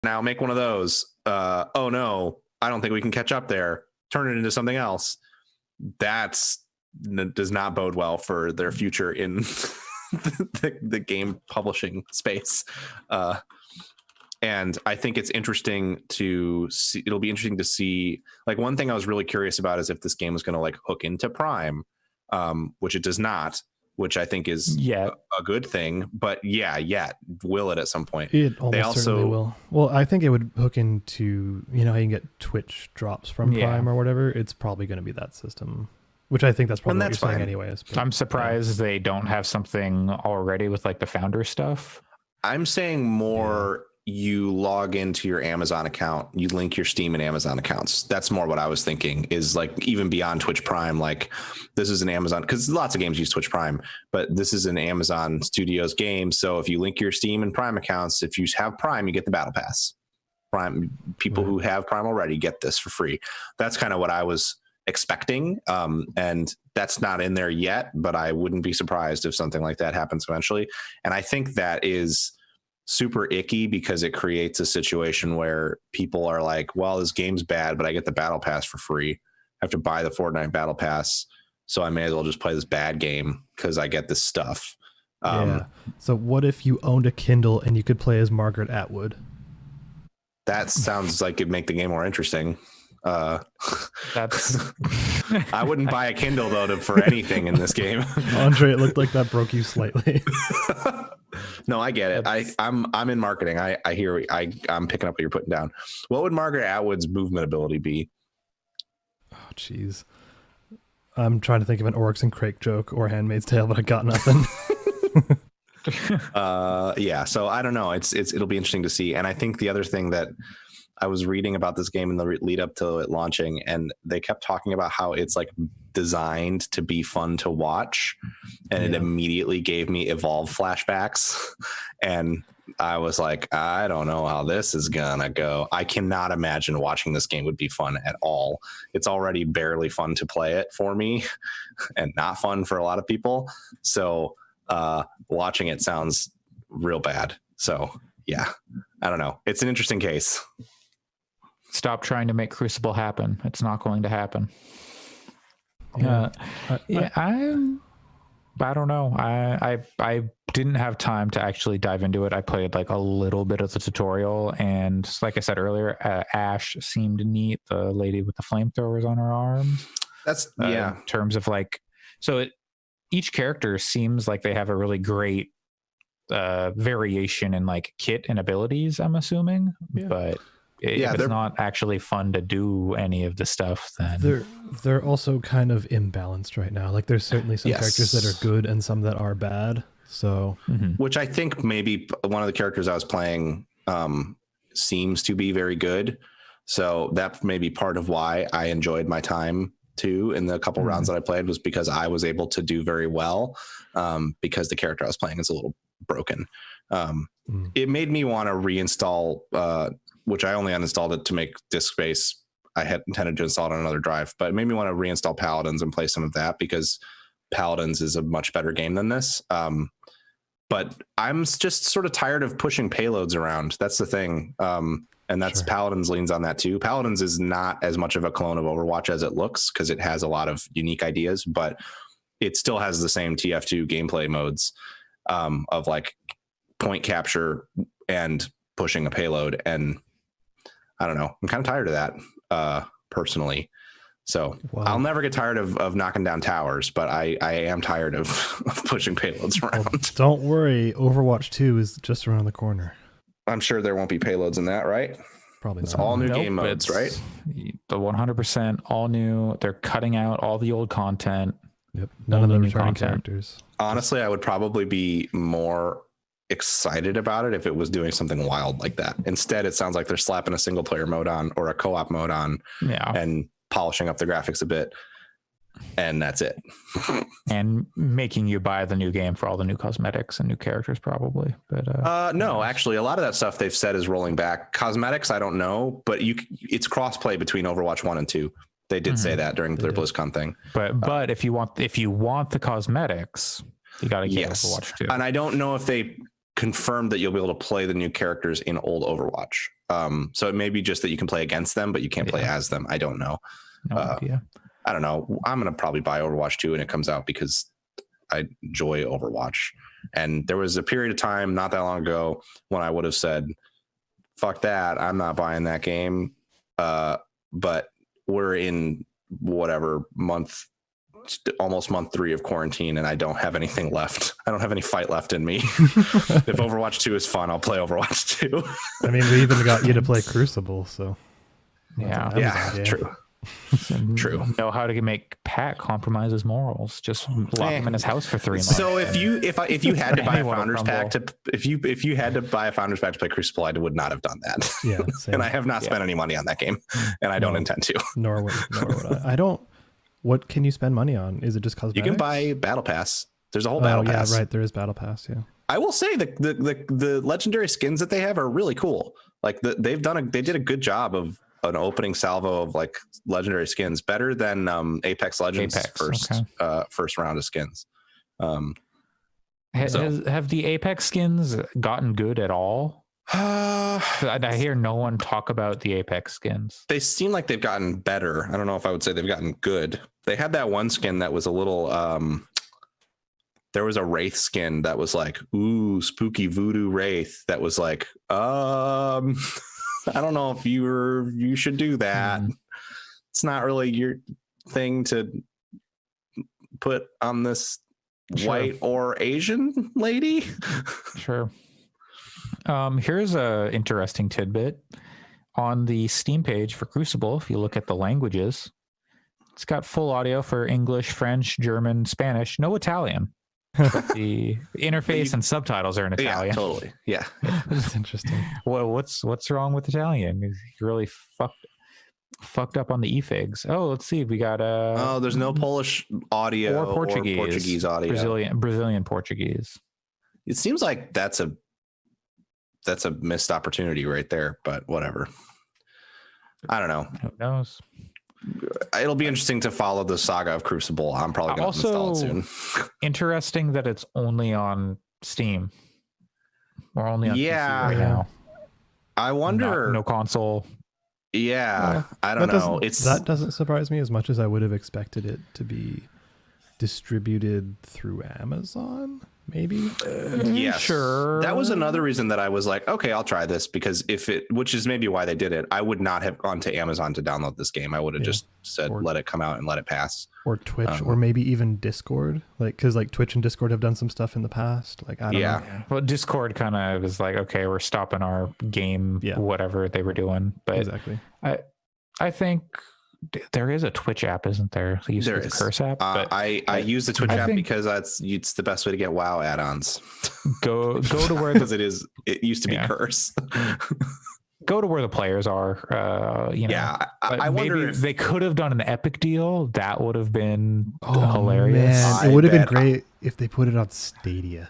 now make one of those. Oh no, I don't think we can catch up there. Turn it into something else. Does not bode well for their future in the game publishing space. And I think it's interesting to see. It'll be interesting to see. Like, one thing I was really curious about is if this game was going to like hook into Prime, which it does not, which I think is a good thing. But will it at some point? It almost certainly will. Well, I think it would hook into, you know how you can get Twitch drops from Prime or whatever. It's probably going to be that system, which I think that's probably what you're saying anyways. But, I'm surprised they don't have something already with like the founder stuff. I'm saying more. You log into your Amazon account, you link your Steam and Amazon accounts. That's more what I was thinking, is like even beyond Twitch Prime, like this is an Amazon, because lots of games use Twitch Prime, but this is an Amazon Studios game. So if you link your Steam and Prime accounts, if you have Prime, you get the Battle Pass. Prime people who have Prime already get this for free. That's kind of what I was expecting. And that's not in there yet, but I wouldn't be surprised if something like that happens eventually. And I think that is super icky because it creates a situation where people are like, well, this game's bad, but I get the Battle Pass for free. I have to buy the Fortnite Battle Pass, so I may as well just play this bad game because I get this stuff. So what if you owned a Kindle and you could play as Margaret Atwood? That sounds like it'd make the game more interesting. That's I wouldn't buy a Kindle though for anything in this game. Andre, it looked like that broke you slightly. No, I get it. I'm in marketing. I hear. I'm picking up what you're putting down. What would Margaret Atwood's movement ability be? Oh, jeez. I'm trying to think of an Oryx and Crake joke or Handmaid's Tale, but I got nothing. So I don't know. It'll be interesting to see. And I think the other thing that I was reading about this game in the lead up to it launching, and they kept talking about how it's like designed to be fun to watch, and it immediately gave me Evolve flashbacks. And I was like, I don't know how this is gonna go. I cannot imagine watching this game would be fun at all. It's already barely fun to play it for me and not fun for a lot of people. So watching it sounds real bad. So yeah, I don't know. It's an interesting case. Stop trying to make Crucible happen. It's not going to happen. I don't know. I didn't have time to actually dive into it. I played like a little bit of the tutorial, and like I said earlier, Ash seemed neat. The lady with the flamethrowers on her arms. That's In terms of like, each character seems like they have a really great variation in like kit and abilities, I'm assuming, but if it's not actually fun to do any of the stuff, then they're also kind of imbalanced right now. Like there's certainly some characters that are good and some that are bad. So which I think maybe one of the characters I was playing seems to be very good. So that may be part of why I enjoyed my time too in the couple rounds that I played, was because I was able to do very well because the character I was playing is a little broken. It made me want to reinstall which I only uninstalled it to make disk space. I had intended to install it on another drive, but it made me want to reinstall Paladins and play some of that, because Paladins is a much better game than this. But I'm just sort of tired of pushing payloads around. That's the thing. And that's Paladins leans on that too. Paladins is not as much of a clone of Overwatch as it looks, because it has a lot of unique ideas, but it still has the same TF2 gameplay modes of like point capture and pushing a payload. And I don't know. I'm kind of tired of that personally. So I'll never get tired of knocking down towers, but I am tired of pushing payloads around. Well, don't worry. Overwatch 2 is just around the corner. I'm sure there won't be payloads in that, right? Probably it's not. all new game modes, right? The 100% all new. They're cutting out all the old content. Yep. None of the returning characters. Honestly, I would probably be more excited about it if it was doing something wild like that. Instead, it sounds like they're slapping a single player mode on or a co-op mode on and polishing up the graphics a bit, and that's it. And making you buy the new game for all the new cosmetics and new characters probably. But no, actually a lot of that stuff they've said is rolling back. Cosmetics, I don't know, but it's crossplay between Overwatch 1 and 2. They did say that during their BlizzCon thing. But if you want the cosmetics, you got to get Overwatch 2. And I don't know if they confirmed that you'll be able to play the new characters in old Overwatch. So it may be just that you can play against them, but you can't play as them. I don't know. No idea. I don't know. I'm going to probably buy Overwatch 2 when it comes out because I enjoy Overwatch. And there was a period of time not that long ago when I would have said, fuck that, I'm not buying that game. But we're in whatever almost month 3 of quarantine, and I don't have anything left. I don't have any fight left in me. If Overwatch 2 is fun, I'll play Overwatch 2. I mean, we even got you to play Crucible, so yeah, true. True. Know how to make Pat compromise his morals. Just lock him in his house for 3 months. So if you had to buy a Founders Pack if you had to buy a Founders Pack to play Crucible, I would not have done that. Yeah, and I have not spent any money on that game, and I don't intend to. Nor would I. I don't. What can you spend money on? Is it just cosmetics? You can buy Battle Pass. There's a whole Battle Pass. Yeah, right. There is Battle Pass. Yeah. I will say the legendary skins that they have are really cool. Like they did a good job of an opening salvo of like legendary skins, better than Apex Legends first round of skins. Have the Apex skins gotten good at all? I hear no one talk about the Apex skins. They seem like they've gotten better. I don't know if I would say they've gotten good. They had that one skin that was a little there was a Wraith skin that was like, ooh, spooky voodoo Wraith that was like, I don't know if you should do that. It's not really your thing to put on this white or Asian lady. Sure. Here's a interesting tidbit. On the Steam page for Crucible, if you look at the languages, it's got full audio for English, French, German, Spanish, no Italian. The interface and subtitles are in Italian. Yeah, totally. Yeah. That's interesting. Well, what's wrong with Italian? You really fucked up on the e-figs. Oh, let's see. We got there's no Polish audio or Portuguese audio. Brazilian Portuguese. It seems like that's a missed opportunity right there, but whatever. I don't know. Who knows? It'll be interesting to follow the saga of Crucible. I'm probably going to install it soon. Interesting that it's only on Steam. We're only on PC right now. I wonder. No console. Yeah, I don't know. That doesn't surprise me as much as I would have expected it to be distributed through Amazon. Maybe. Yes. Sure. That was another reason that I was like, okay, I'll try this, because which is maybe why they did it. I would not have gone to Amazon to download this game. I would have just said, let it come out and let it pass. Or Twitch, or maybe even Discord. Because Twitch and Discord have done some stuff in the past. I don't know. Well, Discord kind of was like, okay, we're stopping our game, whatever they were doing. But exactly. I think there is a Twitch app, isn't there? There is. Curse app. But I use the Twitch app because it's the best way to get WoW add-ons. Go to where because it used to be Curse. Go to where the players are. I wonder if they could have done an Epic deal. That would have been hilarious. Man. It would have been great if they put it on Stadia.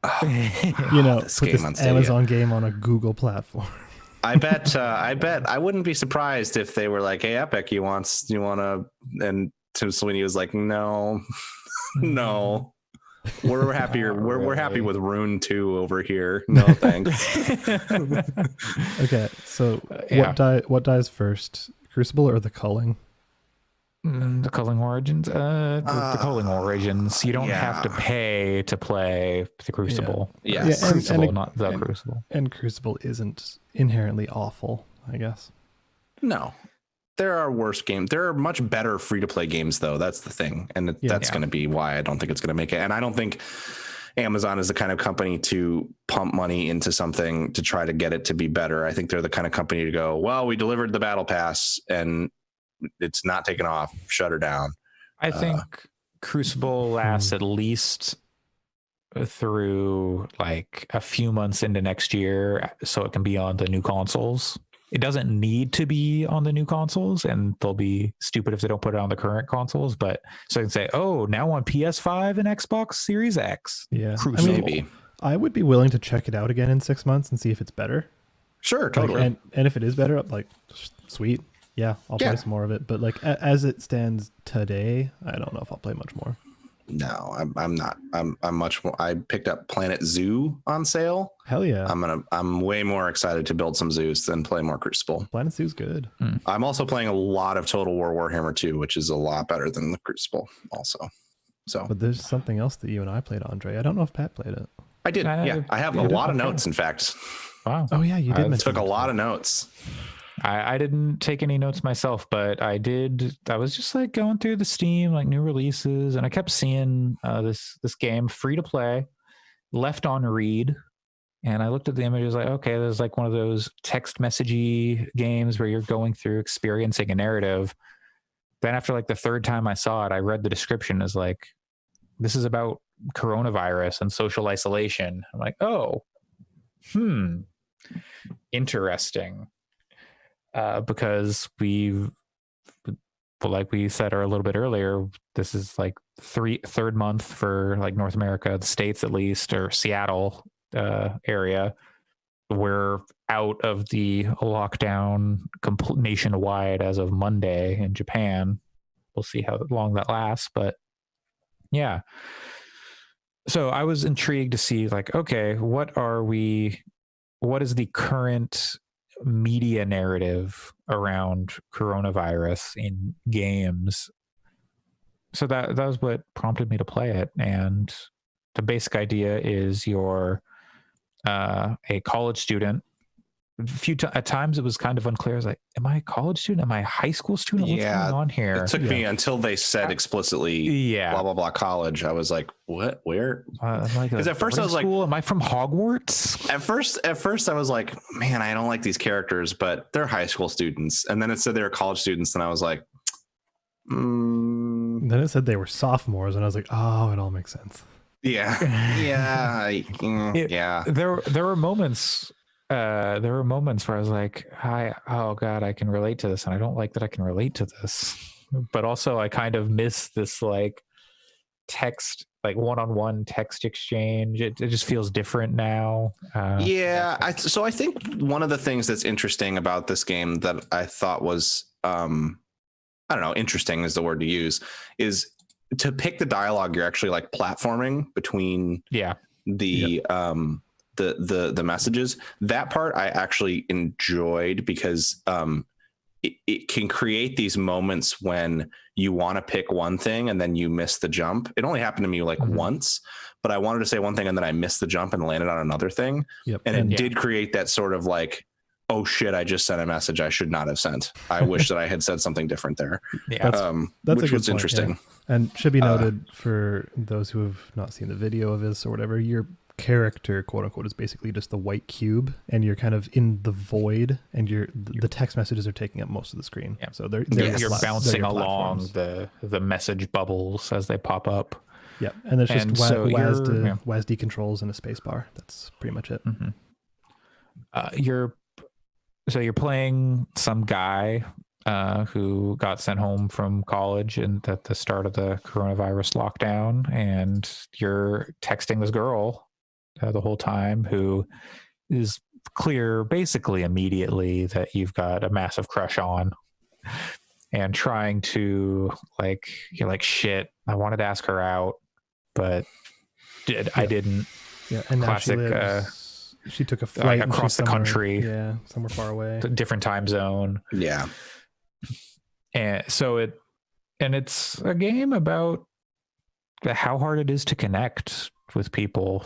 Put this Amazon game on a Google platform. I bet I wouldn't be surprised if they were like, hey, Epic, you want to, and Tim Sweeney was like, no, we're happier. We're happy with Rune 2 over here. No, thanks. Okay. So what dies first, Crucible or the Culling? The Culling Origins. The Culling Origins. You don't have to pay to play the Crucible. Crucible, not the Crucible. And Crucible isn't inherently awful, I guess. No, there are worse games. There are much better free-to-play games, though. That's the thing, and that's going to be why I don't think it's going to make it. And I don't think Amazon is the kind of company to pump money into something to try to get it to be better. I think they're the kind of company to go, well, we delivered the Battle Pass, and it's not taken off, shut her down. I think Crucible lasts at least through like a few months into next year, so it can be on the new consoles. It doesn't need to be on the new consoles, and they'll be stupid if they don't put it on the current consoles. But so I can say, oh, now on PS5 and Xbox Series X. Yeah, Crucible. Maybe. I would be willing to check it out again in 6 months and see if it's better. Sure, totally. And if it is better, sweet. Yeah, I'll play some more of it. But as it stands today, I don't know if I'll play much more. No, I'm not. I'm much more. I picked up Planet Zoo on sale. Hell yeah! I'm way more excited to build some zoos than play more Crucible. Planet Zoo's good. I'm also playing a lot of Total War Warhammer 2, which is a lot better than the Crucible. Also, so. But there's something else that you and I played, Andre. I don't know if Pat played it. I did. Yeah, I have a lot of notes. In fact. Wow. Oh yeah, you did. I took a lot of notes. I didn't take any notes myself, but I did. I was just like going through the Steam, like new releases, and I kept seeing this game free to play, left on read, and I looked at the images like, okay, there's like one of those text messagey games where you're going through experiencing a narrative. Then after like the third time I saw it, I read the description as like, this is about coronavirus and social isolation. I'm like, oh, interesting. Because like we said a little bit earlier, this is like third month for like North America, the States at least, or Seattle area. We're out of the lockdown nationwide as of Monday in Japan. We'll see how long that lasts, but yeah. So I was intrigued to see like, okay, what is the current media narrative around coronavirus in games? So that was what prompted me to play it. And the basic idea is you're a college student. At times it was kind of unclear. I was like, am I a college student? Am I a high school student? What's going on here? It took me until they said explicitly blah, blah, blah college. I was like, what, where? Because at first I was like, am I from Hogwarts? At first I was like, man, I don't like these characters, but they're high school students. And then it said they were college students. And I was like, Then it said they were sophomores. And I was like, oh, it all makes sense. Yeah. Yeah. There were moments where I was like, oh God, I can relate to this. And I don't like that I can relate to this. But also I kind of miss this like text, like one-on-one text exchange. It just feels different now. So I think one of the things that's interesting about this game that I thought was, I don't know, interesting is the word to use, is to pick the dialogue. You're actually like platforming between the messages. That part I actually enjoyed because it can create these moments when you want to pick one thing and then you miss the jump. It only happened to me like once, but I wanted to say one thing and then I missed the jump and landed on another thing. And it did create that sort of like, oh shit, I just sent a message I should not have sent. I wish that I had said something different there. That's which was interesting. Yeah. And should be noted for those who have not seen the video of this or whatever, your character, quote unquote, is basically just the white cube, and you're kind of in the void, and the text messages are taking up most of the screen. Yeah. So you're bouncing along the message bubbles as they pop up. Yeah, and there's just WASD controls and a space bar. That's pretty much it. You're playing some guy who got sent home from college and at the start of the coronavirus lockdown, and you're texting this girl the whole time who is clear basically immediately that you've got a massive crush on, and trying to you're like, shit, I wanted to ask her out, but I didn't. Yeah, and classic. She took a flight across the country. Yeah, somewhere far away. Different time zone. Yeah. And so it's a game about how hard it is to connect with people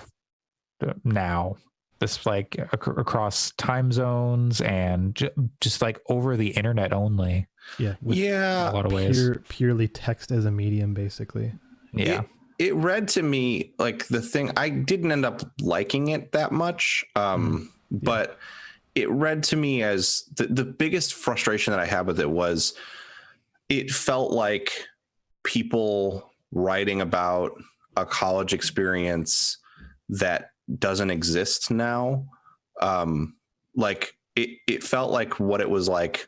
now. This like across time zones and just like over the internet only. Yeah. A lot of ways. Purely text as a medium, basically. Yeah. It read to me like the thing, I didn't end up liking it that much. But it read to me as the biggest frustration that I had with it was it felt like people writing about a college experience that doesn't exist now. Like it felt like what it was like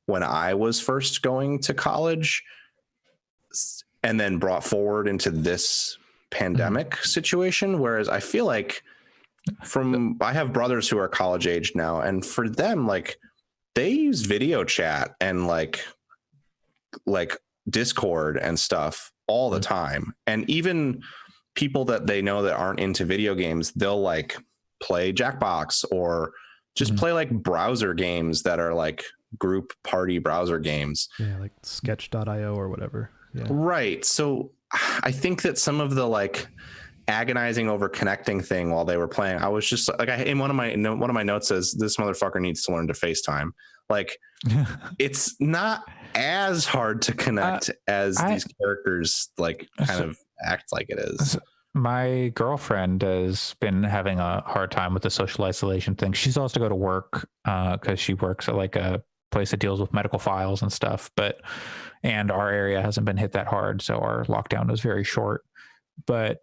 when I was first going to college, and then brought forward into this pandemic situation. Whereas I feel like I have brothers who are college age now, and for them, like they use video chat and like Discord and stuff all the time. And even people that they know that aren't into video games, they'll like play Jackbox or just play like browser games that are like group party browser games. Yeah, like sketch.io or whatever. Yeah. Right. So I think that some of the like agonizing over connecting thing while they were playing, I was just like, in one of my notes says this motherfucker needs to learn to FaceTime. Like it's not as hard to connect as these characters like kind of act like it is. My girlfriend has been having a hard time with the social isolation thing. She's also go to work because she works at like a place that deals with medical files and stuff, and our area hasn't been hit that hard, so our lockdown was very short. But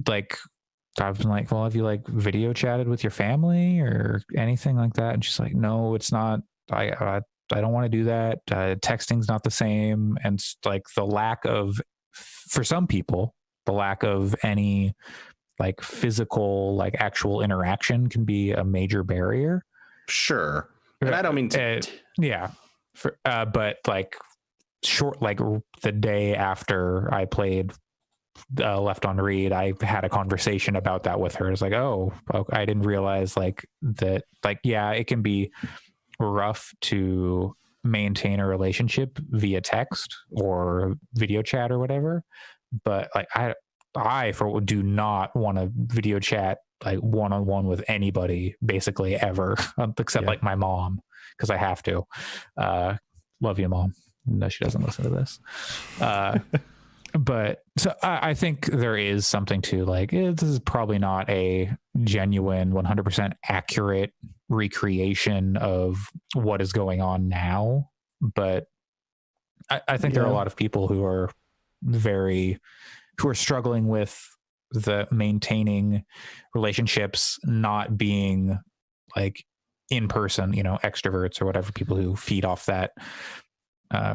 like I've been like, well, have you like video chatted with your family or anything like that? And she's like, no, it's not. I don't want to do that. Texting's not the same. And like the lack of, for some people, the lack of any like physical, like actual interaction can be a major barrier. Sure. And I don't mean to. Yeah. But like short, like the day after I played Left on Read, I had a conversation about that with her. It's like, oh, I didn't realize like that, like, yeah, it can be rough to maintain a relationship via text or video chat or whatever. But like I do not want to video chat like one-on-one with anybody basically ever, except like my mom, because I have to. Love you, Mom. No, she doesn't listen to this. But so I think there is something to like, this is probably not a genuine 100% accurate recreation of what is going on now. But I think there are a lot of people who are struggling with the maintaining relationships, not being like in person, extroverts or whatever, people who feed off that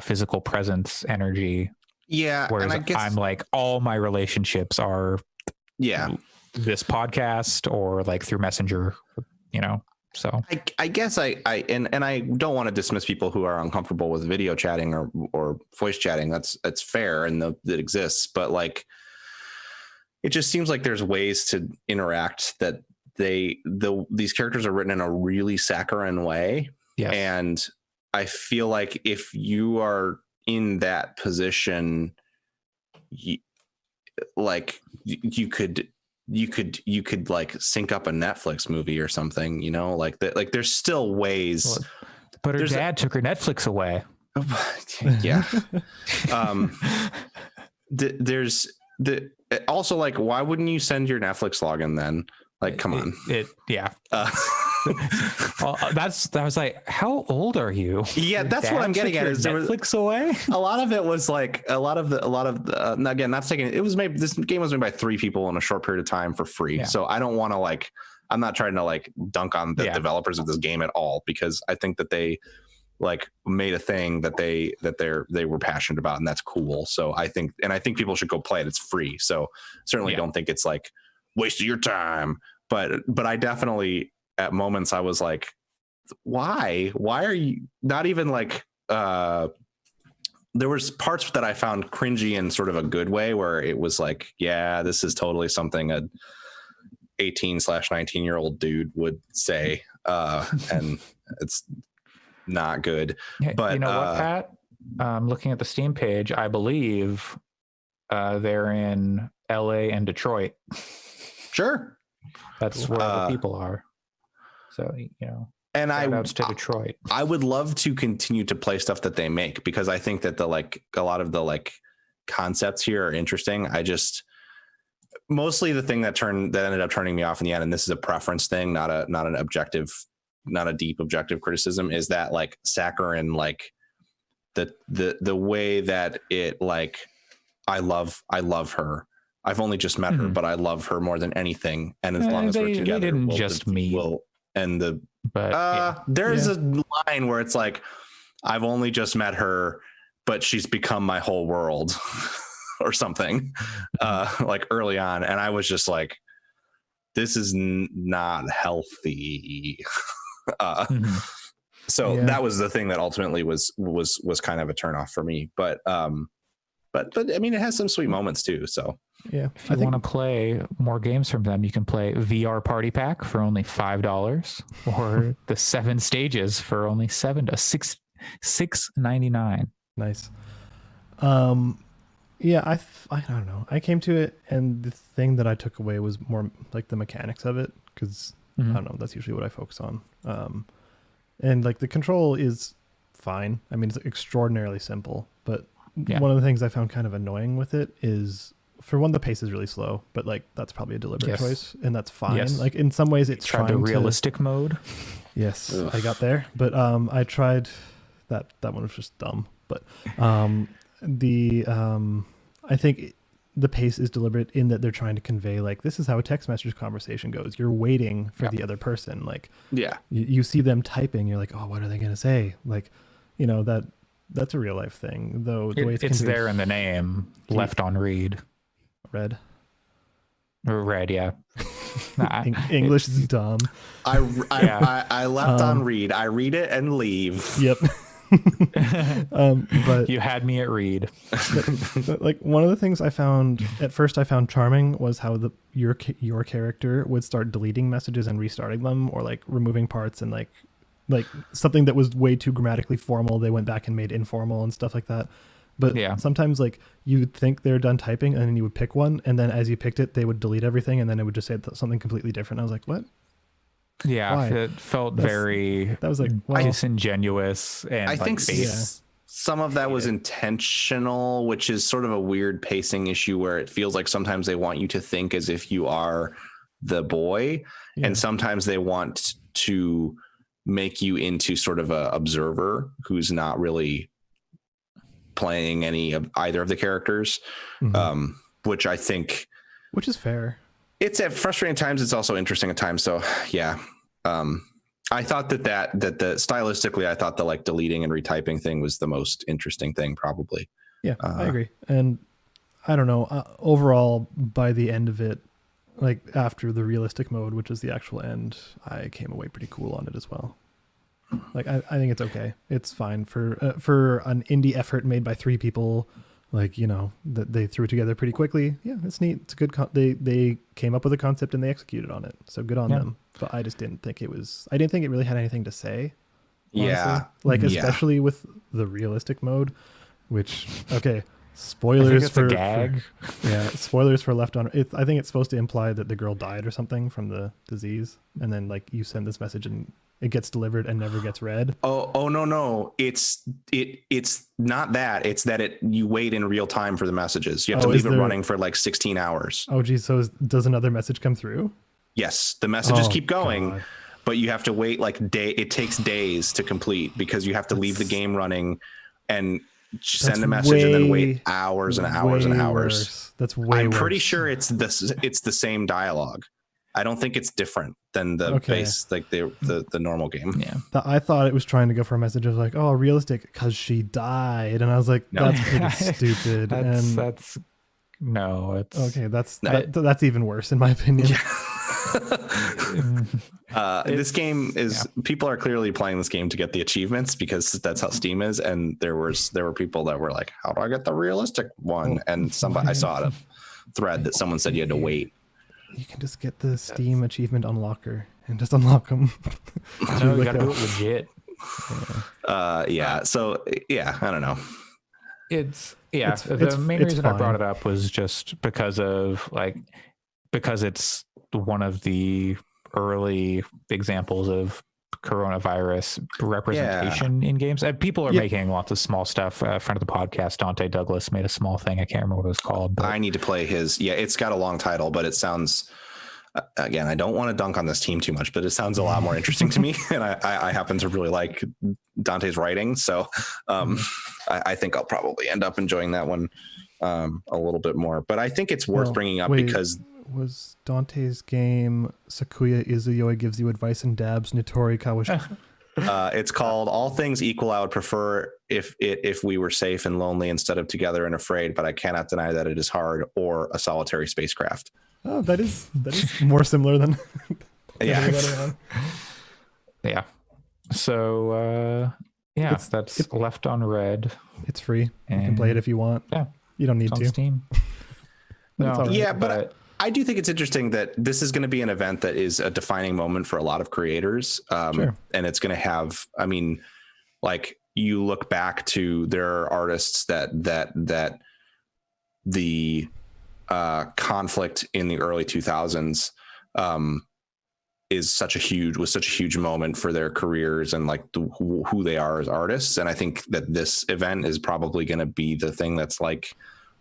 physical presence energy. Yeah. Whereas I guess, I'm like, all my relationships are this podcast or like through Messenger, so I guess I don't want to dismiss people who are uncomfortable with video chatting or voice chatting. That's fair. And that exists, but like, it just seems like there's ways to interact that these characters are written in a really saccharine way. Yes. And I feel like if you are in that position, you could like sync up a Netflix movie or something, like that. Like there's still ways. But her dad took her Netflix away. Yeah. There's also like, why wouldn't you send your Netflix login then? Like, come on. That was like, how old are you? Yeah, that's what I'm getting at. Is Netflix away? A lot of it was like again, not taking it was made. This game was made by 3 people in a short period of time for free. Yeah. So I don't want to like, I'm not trying to like dunk on the developers of this game at all, because I think that they like made a thing that they were passionate about, and that's cool. So I think people should go play it. It's free. So certainly don't think it's like waste of your time. But I definitely, at moments I was like, why are you not even like, there was parts that I found cringy in sort of a good way, where it was like, yeah, this is totally something a 18/19-year-old dude would say. And it's not good. But you know what, Pat? Looking at the Steam page, I believe they're in LA and Detroit. Sure. That's where the people are. So, and shout-outs to Detroit. I would love to continue to play stuff that they make, because I think that a lot of the like concepts here are interesting. I just, mostly the thing that ended up turning me off in the end, and this is a preference thing, not a deep objective criticism, is that like saccharine, like the way that it like, I love her. I've only just met her, but I love her more than anything. And as long as we're together, they didn't just meet. There's a line where it's like, I've only just met her, but she's become my whole world or something, like early on. And I was just like, this is not healthy. So that was the thing that ultimately was kind of a turnoff for me. But But I mean, it has some sweet moments too. So yeah, if you want to play more games from them, you can play VR Party Pack for only $5, or the 7 stages for only $6.99. Nice. Yeah, I don't know. I came to it, and the thing that I took away was more like the mechanics of it, because I don't know, that's usually what I focus on. And like the control is fine. I mean, it's extraordinarily simple, but one of the things I found kind of annoying with it is, for one, the pace is really slow, but like that's probably a deliberate choice, and that's fine. Yes. Like in some ways, it's tried the realistic mode. Yes, ugh. I got there, but I tried that one was just dumb. But I think the pace is deliberate in that they're trying to convey, like, this is how a text message conversation goes. You're waiting for the other person. Like, you see them typing, you're like, oh, what are they going to say? Like, you know, that's a real life thing, though. The way it's there in the name, left on read. Red. Or red, yeah. English is dumb. I left on read. I read it and leave. Yep. But you had me at read. But like, one of the things I found charming was how your character would start deleting messages and restarting them, or like removing parts, and like something that was way too grammatically formal, they went back and made informal and stuff like that. But sometimes, like, you'd think they're done typing, and then you would pick one, and then as you picked it, they would delete everything, and then it would just say something completely different. I was like, what? Yeah, why? It felt very disingenuous. And I think some of that was intentional, which is sort of a weird pacing issue where it feels like sometimes they want you to think as if you are the boy, and sometimes they want to make you into sort of a observer who's not really playing any of either of the characters, which I think, which is fair. It's at frustrating times. It's also interesting at times. So yeah, I thought that the stylistically, I thought the like deleting and retyping thing was the most interesting thing, probably. Yeah, I agree. And I don't know. Overall, by the end of it, like after the realistic mode, which is the actual end, I came away pretty cool on it as well. Like I think it's okay. It's fine for an indie effort made by 3 people. Like, you know, that they threw it together pretty quickly. Yeah, it's neat. It's a good. They came up with a concept and they executed on it. So good on them. But I just didn't think it was. I didn't think it really had anything to say. Honestly. Yeah. Like especially with the realistic mode, which spoilers for gag. Spoilers for Left on. I think it's supposed to imply that the girl died or something from the disease, and then like you send this message and it gets delivered and never gets read. Oh no. It's not that. It's that you wait in real time for the messages. You have to leave it running for like 16 hours. Oh geez. So does another message come through? Yes. The messages keep going, God. But you have to wait it takes days to complete, because you have to leave the game running and send a message and then wait hours and hours and hours. Worse. That's way I'm worse. pretty sure it's the same dialogue. I don't think it's different than the base, like the normal game. Yeah. I thought it was trying to go for a message of like, oh, realistic because she died, and I was like, that's pretty stupid. That's okay. That's even worse in my opinion. This game is people are clearly playing this game to get the achievements, because that's how Steam is. And there were people that were like, how do I get the realistic one? And I saw a thread that someone said you had to wait. You can just get the Steam achievement unlocker and just unlock them. No, you gotta do it legit. So I don't know. The main reason I brought it up was just because it's one of the early examples of coronavirus representation in games. And people are making lots of small stuff. A friend of the podcast, Dante Douglas, made a small thing. I can't remember what it was called. But I need to play his. Yeah, it's got a long title, but it sounds. Again, I don't want to dunk on this team too much, but it sounds a lot more interesting to me, and I happen to really like Dante's writing, so I think I'll probably end up enjoying that one a little bit more. But I think it's worth bringing up because. Was Dante's game Sakuya Izuyoi Gives You Advice and Dabs Nitori Kawashima? It's called All Things Equal. I would prefer if we were safe and lonely instead of together and afraid, but I cannot deny that it is hard, or A Solitary Spacecraft. Oh, that is more similar than yeah. Yeah. So that's Left on Red. It's free. You can play it if you want. Yeah. You don't need on to. Steam. No, yeah, but I do think it's interesting that this is going to be an event that is a defining moment for a lot of creators. Sure. And it's going to have, I mean, like you look back to, there are artists that the conflict in the early 2000s was such a huge moment for their careers and like who they are as artists. And I think that this event is probably going to be the thing that's like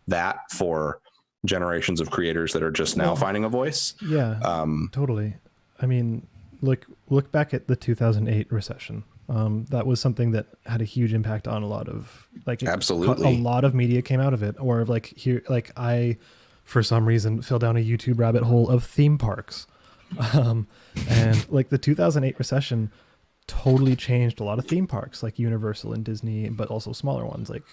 that for generations of creators that are just now finding a voice. Yeah, totally. I mean, look back at the 2008 recession. That was something that had a huge impact on a lot of absolutely a lot of media came out of it. Or I, for some reason, fell down a YouTube rabbit hole of theme parks. And like the 2008 recession totally changed a lot of theme parks like Universal and Disney, but also smaller ones like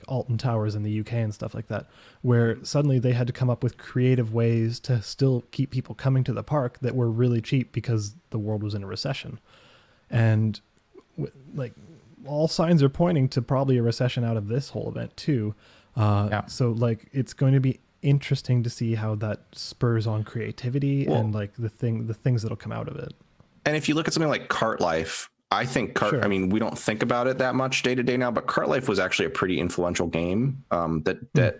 Alton Towers in the UK and stuff like that, where suddenly they had to come up with creative ways to still keep people coming to the park that were really cheap because the world was in a recession. And like all signs are pointing to probably a recession out of this whole event too. So like it's going to be interesting to see how that spurs on creativity and like the things that'll come out of it. And if you look at something like Cart Life, I think I mean, we don't think about it that much day to day now, but Cart Life was actually a pretty influential game that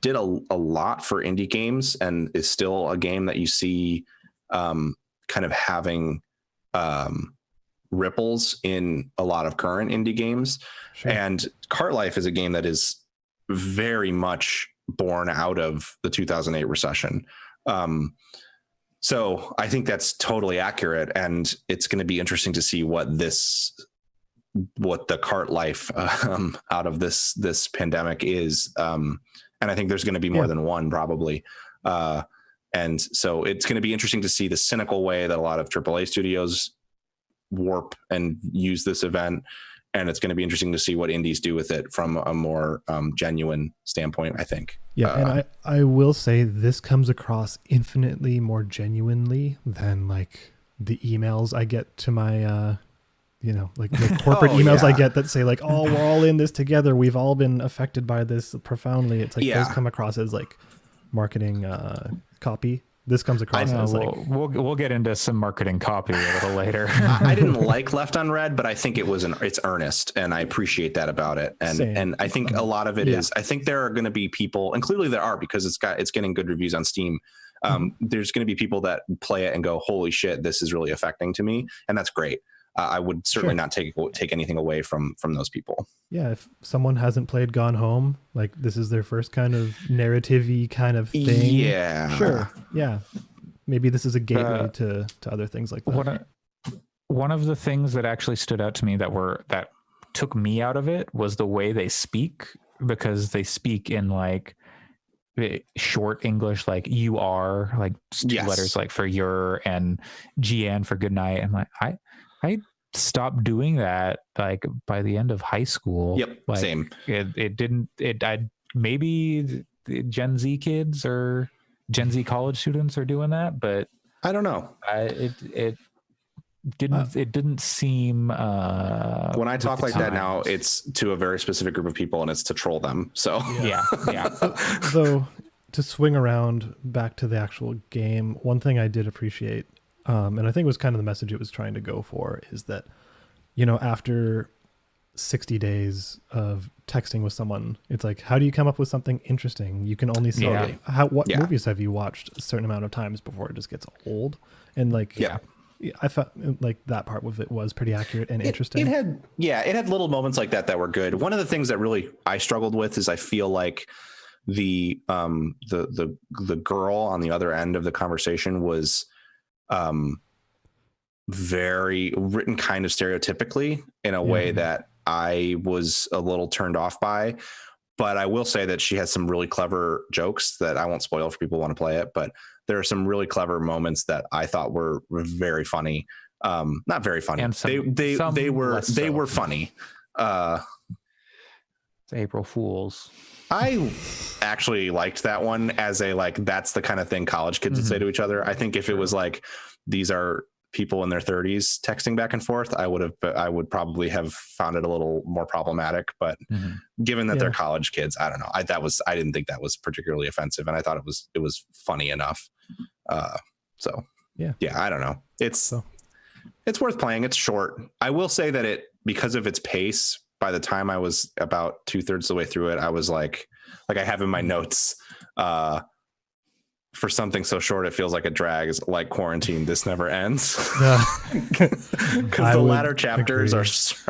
did a lot for indie games and is still a game that you see kind of having ripples in a lot of current indie games. Sure. And Cart Life is a game that is very much born out of the 2008 recession. So I think that's totally accurate, and it's going to be interesting to see what the Cart Life out of this pandemic is. And I think there's going to be more than one probably. And so it's going to be interesting to see the cynical way that a lot of AAA studios warp and use this event. And it's going to be interesting to see what indies do with it from a more genuine standpoint, I think. Yeah, and I will say this comes across infinitely more genuinely than like the emails I get to my, like the corporate emails I get that say like, oh, we're all in this together. We've all been affected by this profoundly. It's like those come across as like marketing copy. This comes across as like we'll get into some marketing copy a little later. I didn't like Left Unread, but I think it's earnest, and I appreciate that about it. And I think a lot of it is. I think there are going to be people, and clearly there are because it's getting good reviews on Steam. There's going to be people that play it and go, "Holy shit, this is really affecting to me," and that's great. I would certainly not take anything away from those people. Yeah, if someone hasn't played Gone Home, like this is their first kind of narrative-y kind of thing. Yeah, sure. Yeah, maybe this is a gateway to other things like that. One of the things that actually stood out to me that took me out of it was the way they speak, because they speak in like short English, like you are, like two letters like for your, and GN for good night. And like I stopped doing that like by the end of high school. Yep, like, same. Maybe the Gen Z kids or Gen Z college students are doing that, but I don't know. It didn't seem when I talk like that now, it's to a very specific group of people and it's to troll them. So yeah. Though to swing around back to the actual game, one thing I did appreciate, and I think it was kind of the message it was trying to go for, is that, after 60 days of texting with someone, it's like, how do you come up with something interesting? You can only say what movies have you watched a certain amount of times before it just gets old. And like, I felt like that part of it was pretty accurate and interesting. It had little moments like that were good. One of the things that really I struggled with is I feel like the girl on the other end of the conversation was very written kind of stereotypically in a way that I was a little turned off by. But I will say that she has some really clever jokes that I won't spoil for people who want to play it, but there are some really clever moments that I thought were very funny. Not very funny. And they were funny. It's April Fools. I actually liked that one as a, like, that's the kind of thing college kids would say to each other. I think if it was like, these are people in their 30s texting back and forth, I would probably have found it a little more problematic. But given that they're college kids, I don't know. I didn't think that was particularly offensive, and I thought it was funny enough. So I don't know. It's worth playing. It's short. I will say that because of its pace, by the time I was about 2/3 of the way through it, I was like I have in my notes, for something so short, it feels like it drags, like Quarantine. This never ends. Because the latter chapters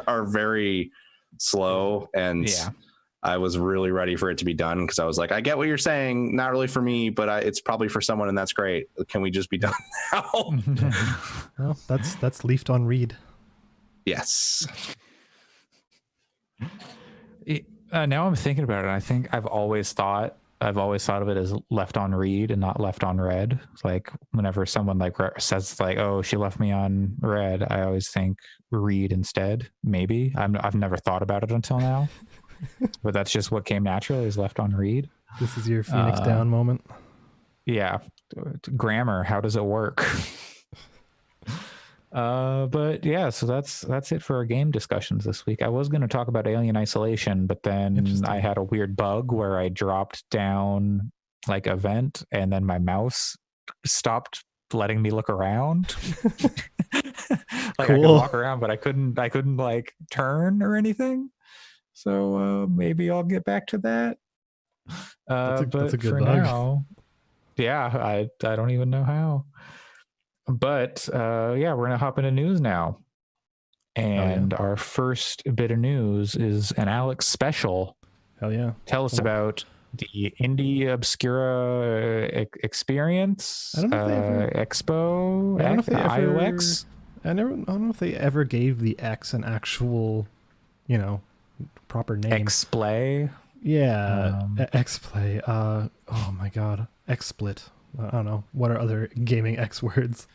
are very slow, and I was really ready for it to be done, because I was like, I get what you're saying, not really for me, but it's probably for someone, and that's great. Can we just be done now? Well, that's Leafed on Read. Yes. Now I'm thinking about it. I think I've always thought of it as Left on Read and not Left on Read. It's like whenever someone like says like, "Oh, she left me on Read," I always think Read instead. Maybe I've never thought about it until now, but that's just what came naturally, is Left on Read. This is your Phoenix Down moment. Yeah, grammar. How does it work? But yeah, so that's it for our game discussions this week. I was going to talk about Alien Isolation, but then I had a weird bug where I dropped down like a vent, and then my mouse stopped letting me look around. Like, cool. I could walk around, but I couldn't like turn or anything. So maybe I'll get back to that. That's a good for bug. Now, I don't even know how. But we're gonna hop into news now, and our first bit of news is an Alex special. Hell yeah! Tell us about the Indie Obscura experience. I don't know if they ever, Expo. I don't know if they ever, IOX. I don't know if they ever gave the X an actual, proper name. X-Play. Yeah, X-Play. Oh my god, X-Split. I don't know. What are other gaming X words?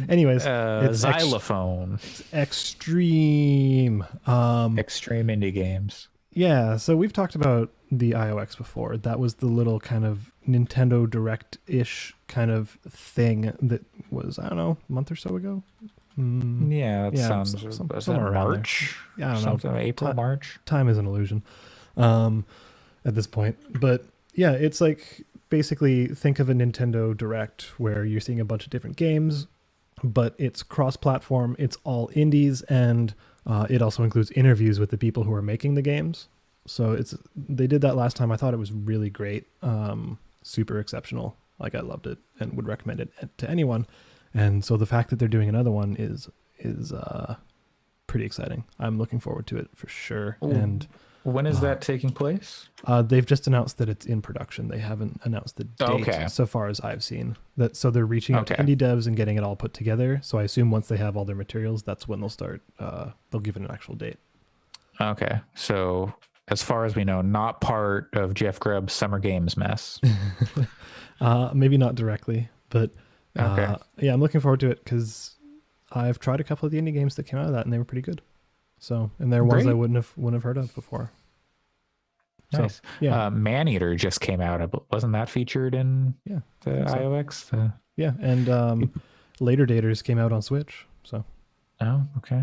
Anyways, it's Xylophone. Extreme. Extreme indie games. Yeah, so we've talked about the IOX before. That was the little kind of Nintendo Direct-ish kind of thing that was, I don't know, a month or so ago. Sounds somewhere around March. Yeah, I don't know. April, March. Time is an illusion at this point. But yeah, it's like, basically think of a Nintendo Direct where you're seeing a bunch of different games, but it's cross-platform, it's all indies, and it also includes interviews with the people who are making the games. So they did that last time. I thought it was really great, super exceptional. Like, I loved it and would recommend it to anyone. And so the fact that they're doing another one is pretty exciting. I'm looking forward to it for sure. Ooh. And when is that taking place? They've just announced that it's in production. They haven't announced the date so far as I've seen. So they're reaching out to indie devs and getting it all put together. So I assume once they have all their materials, that's when they'll start. They'll give it an actual date. Okay. So as far as we know, not part of Jeff Grubb's Summer Games mess. Maybe not directly, but okay. Yeah, I'm looking forward to it because I've tried a couple of the indie games that came out of that and they were pretty good. So, and they're ones I wouldn't have heard of before. Nice. So, yeah. Maneater just came out. Wasn't that featured in the IOX? Yeah, and Later Daters came out on Switch. So. Oh, okay.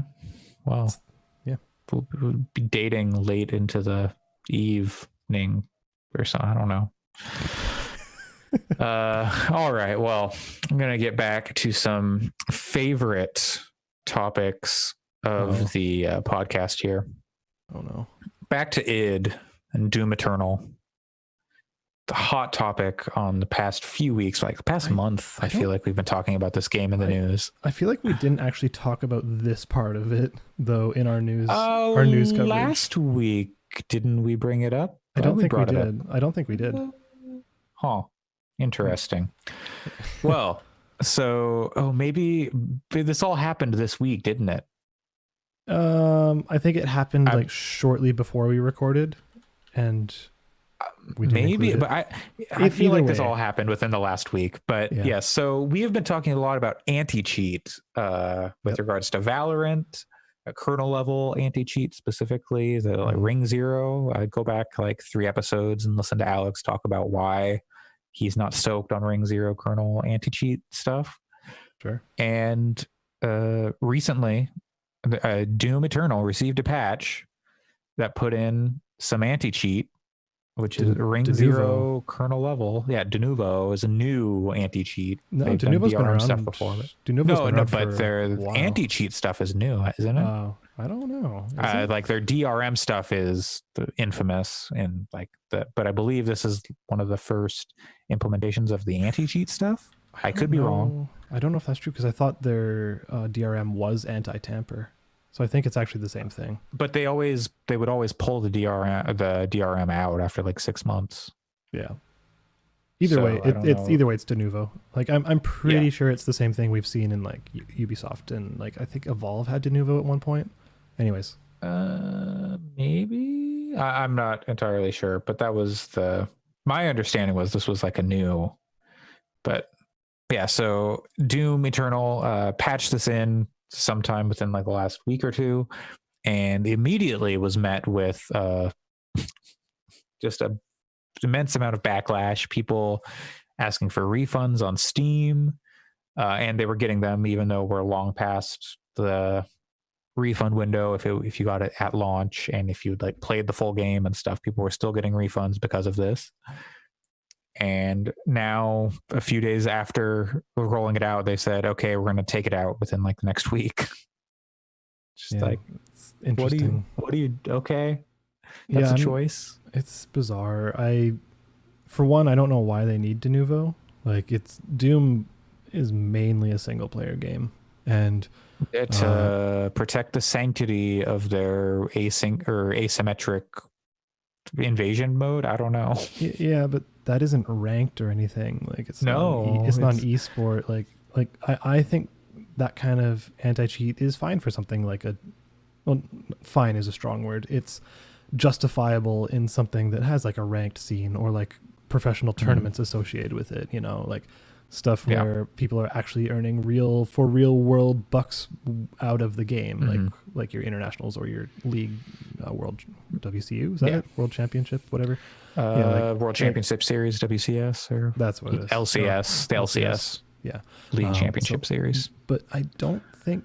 Well, yeah. We'll be dating late into the evening or something. I don't know. All right. Well, I'm going to get back to some favorite topics of the podcast here. Oh no. Back to id and Doom Eternal. The hot topic on the past few weeks, like the past month, I feel like we've been talking about this game in the news. I feel like we didn't actually talk about this part of it though in our news our news coverage. Last week, didn't we bring it up? I don't think we did. I don't think we did. Huh. Interesting. Well, so maybe this all happened this week, didn't it? I think it happened like shortly before we recorded, and we didn't maybe, but I feel like this all happened within the last week. But yeah, so we have been talking a lot about anti-cheat with regards to Valorant, a kernel level anti-cheat specifically, the like Ring Zero. I go back like 3 episodes and listen to Alex talk about why he's not stoked on Ring Zero kernel anti-cheat stuff. Sure. And recently, Doom Eternal received a patch that put in some anti-cheat, which is Ring Zero kernel level. Yeah, Denuvo is a new anti-cheat. No, Denuvo's been around stuff before. But their anti-cheat stuff is new, isn't it? I don't know. Like their DRM stuff is infamous, and like that. But I believe this is one of the first implementations of the anti-cheat stuff. I could be wrong. I don't know if that's true because I thought their DRM was anti-tamper. So I think it's actually the same thing. But they would always pull the DRM out after like 6 months. Yeah. Either way, it's Denuvo. Like I'm pretty sure it's the same thing we've seen in like Ubisoft, and like I think Evolve had Denuvo at one point. Anyways. Maybe I'm not entirely sure, but that was my understanding was this was like a new, but yeah. So Doom Eternal patched this in sometime within like the last week or two, and immediately was met with just a immense amount of backlash, people asking for refunds on Steam, and they were getting them even though we're long past the refund window if you got it at launch, and if you'd like played the full game and stuff, people were still getting refunds because of this. And now, a few days after rolling it out, they said, okay, we're going to take it out within like the next week. Just like, it's interesting. What do you, okay. That's a choice. It's bizarre. For one, I don't know why they need Denuvo. Like, Doom is mainly a single player game. And to protect the sanctity of their asymmetric invasion mode. I don't know. Yeah, but that isn't ranked or anything. Like it's not an esport. Like I think that kind of anti-cheat is fine for something like fine is a strong word. It's justifiable in something that has like a ranked scene or like professional tournaments associated with it, you know, like stuff where people are actually earning real world bucks out of the game, like your internationals or your league, world WCU, is that it? World Championship, whatever. World Championship Series, WCS, or that's what it is. LCS, the LCS. Yeah. League Championship Series. But I don't think,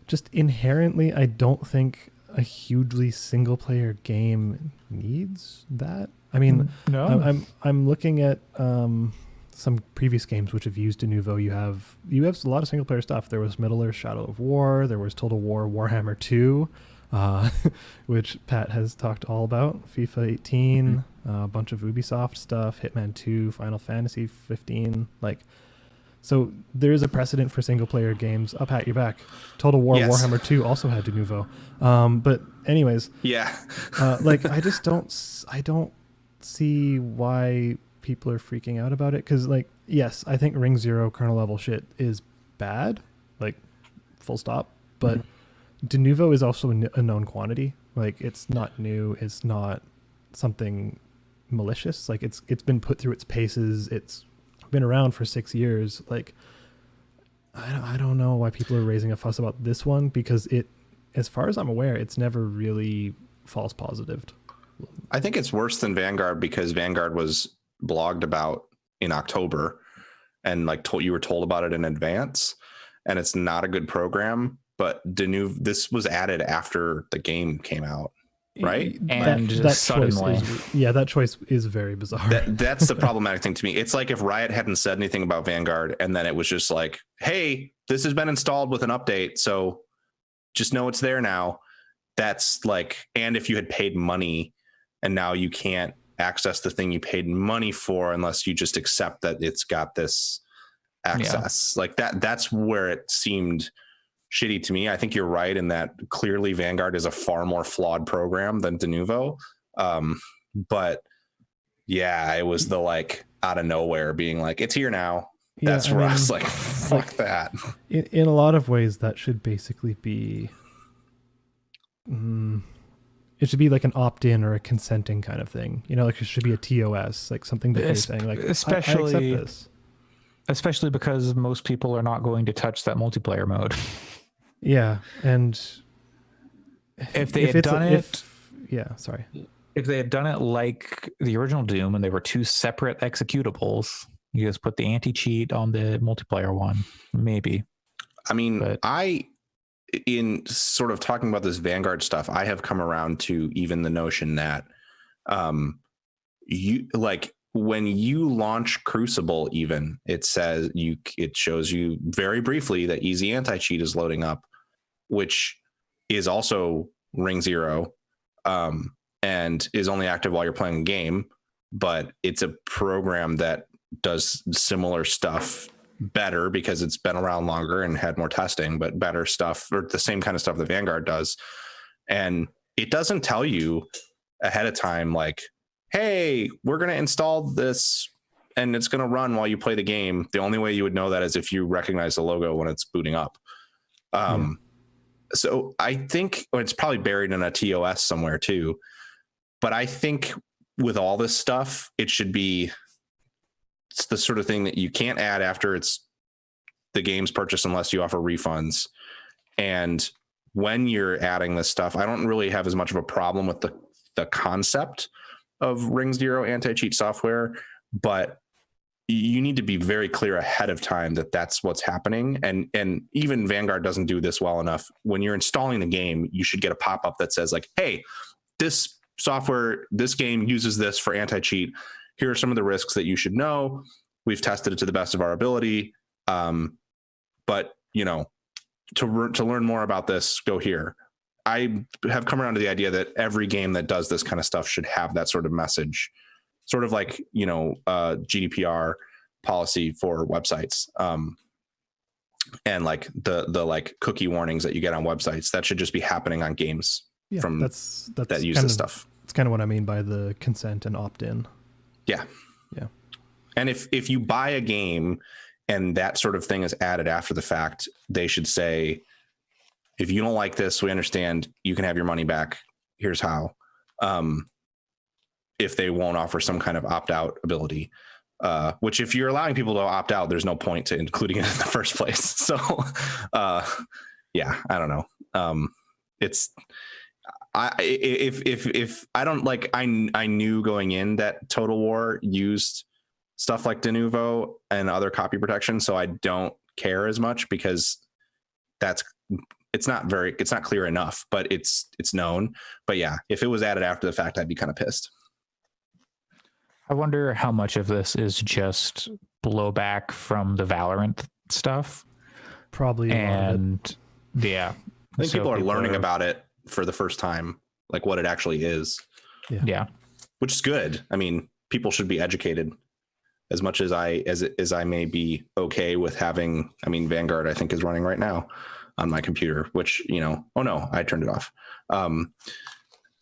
just inherently, I don't think a hugely single player game needs that. I mean, no. I'm looking at some previous games which have used Denuvo. You have a lot of single player stuff. There was Middle-earth Shadow of War. There was Total War Warhammer 2, which Pat has talked all about. FIFA 18, a bunch of Ubisoft stuff, Hitman 2, Final Fantasy 15. Like, so there is a precedent for single player games. Up at your back. Total War Warhammer 2 also had Denuvo. But anyways, like I don't see why people are freaking out about it, because like, yes, I think Ring Zero kernel level shit is bad, like full stop, but Denuvo is also a known quantity. Like, it's not new, it's not something malicious. Like, it's been put through its paces, it's been around for 6 years. Like, I don't know why people are raising a fuss about this one, because as far as I'm aware, it's never really false positived. I think it's worse than Vanguard, because Vanguard was blogged about in October, and like you were told about it in advance, and it's not a good program. But this was added after the game came out, right? And that suddenly, that choice is very bizarre. That's the problematic thing to me. It's like if Riot hadn't said anything about Vanguard, and then it was just like, hey, this has been installed with an update, so just know it's there now. That's like, and if you had paid money and now you can't access the thing you paid money for unless you just accept that it's got this access, like that's where it seemed shitty to me. I think you're right in that clearly Vanguard is a far more flawed program than Denuvo. But yeah, it was the like out of nowhere being like, it's here now. That's for us. Like, fuck that. In a lot of ways, that should basically be, it should be like an opt-in or a consenting kind of thing. You know, like it should be a TOS, like something that you're saying, like, especially, I accept this. Especially because most people are not going to touch that multiplayer mode. Yeah, and if they had done it, sorry. If they had done it like the original Doom and they were two separate executables, You just put the anti-cheat on the multiplayer one, maybe. I mean, in sort of talking about this Vanguard stuff, I have come around to even the notion that you like when you launch Crucible, even it shows you very briefly that Easy Anti-Cheat is loading up, which is also Ring Zero, and is only active while you're playing a game, but it's a program that does similar stuff better because it's been around longer and had more testing, but better stuff, or the same kind of stuff that Vanguard does. And it doesn't tell you ahead of time, like, hey, we're going to install this and it's going to run while you play the game. The only way you would know that is if you recognize the logo when it's booting up. So I think it's probably buried in a TOS somewhere too. But I think with all this stuff, it's the sort of thing that you can't add after it's the game's purchased unless you offer refunds. And when you're adding this stuff, I don't really have as much of a problem with the concept of Ring Zero anti-cheat software, but you need to be very clear ahead of time that that's what's happening. And even Vanguard doesn't do this well enough. When you're installing the game, you should get a pop-up that says like, hey, this software, this game uses this for anti-cheat. Here are some of the risks that you should know. We've tested it to the best of our ability. But you know, to learn more about this, go here. I have come around to the idea that every game that does this kind of stuff should have that sort of message, sort of like, you know, GDPR policy for websites. And like the like cookie warnings that you get on websites, that should just be happening on games that's that use this stuff. It's kind of what I mean by the consent and opt-in. Yeah. Yeah. And if you buy a game and that sort of thing is added after the fact, they should say, if you don't like this, we understand, you can have your money back. Here's how. If they won't offer some kind of opt-out ability, which if you're allowing people to opt out, there's no point to including it in the first place. So yeah, I don't know. If I don't like, I knew going in that Total War used stuff like Denuvo and other copy protection, so I don't care as much because it's not clear enough, but it's known. But yeah, if it was added after the fact, I'd be kind of pissed. I wonder how much of this is just blowback from the Valorant stuff. Probably. And yeah, I think people are learning about it for the first time, like what it actually is. Yeah. Which is good. I mean, people should be educated. As much as I may be okay with having, I mean, Vanguard, I think, is running right now on my computer, which, you know, oh no, I turned it off.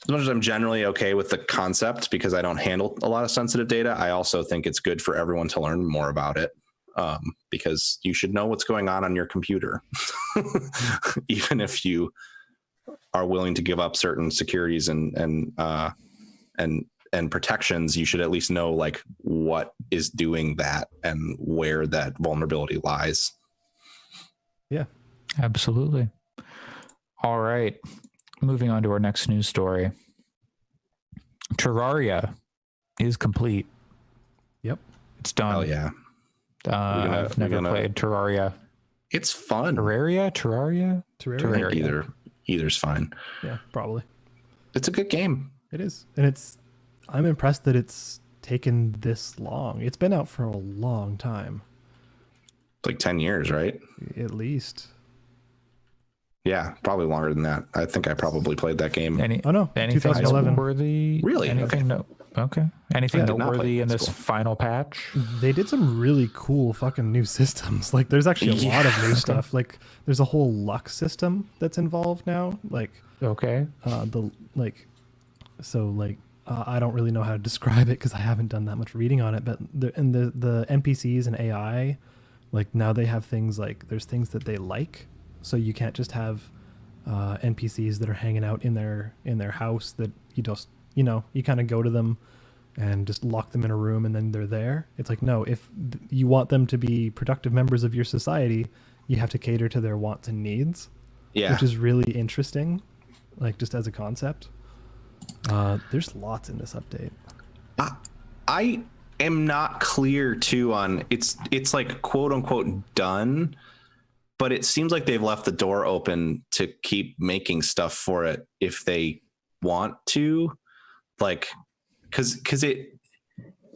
As much as I'm generally okay with the concept because I don't handle a lot of sensitive data, I also think it's good for everyone to learn more about it, because you should know what's going on your computer, even if you are willing to give up certain securities and protections. You should at least know like what is doing that and where that vulnerability lies. Yeah, absolutely. All right. Moving on to our next news story. Terraria is complete. Yep. It's done. Oh yeah. I've never played Terraria. It's fun. Terraria? Either's fine. Yeah, probably. It's a good game. It is. And I'm impressed that it's taken this long. It's been out for a long time. It's like 10 years, right? At least. Yeah, probably longer than that. I think I probably played that game. Anything 2011. Noteworthy? Really? Anything okay. Anything noteworthy in this cool. final patch? They did some really cool fucking new systems. Like, there's actually a lot of new stuff. Like, there's a whole luck system that's involved now. Like, okay. I don't really know how to describe it because I haven't done that much reading on it. But the NPCs and AI, like now they have things like there's things that they like. So you can't just have NPCs that are hanging out in their house that you just, you know, you kind of go to them and just lock them in a room and then they're there. It's like, no, if you want them to be productive members of your society, you have to cater to their wants and needs. Yeah. Which is really interesting, like just as a concept. There's lots in this update. am not clear too on it's like quote unquote done, but it seems like they've left the door open to keep making stuff for it if they want to, like, because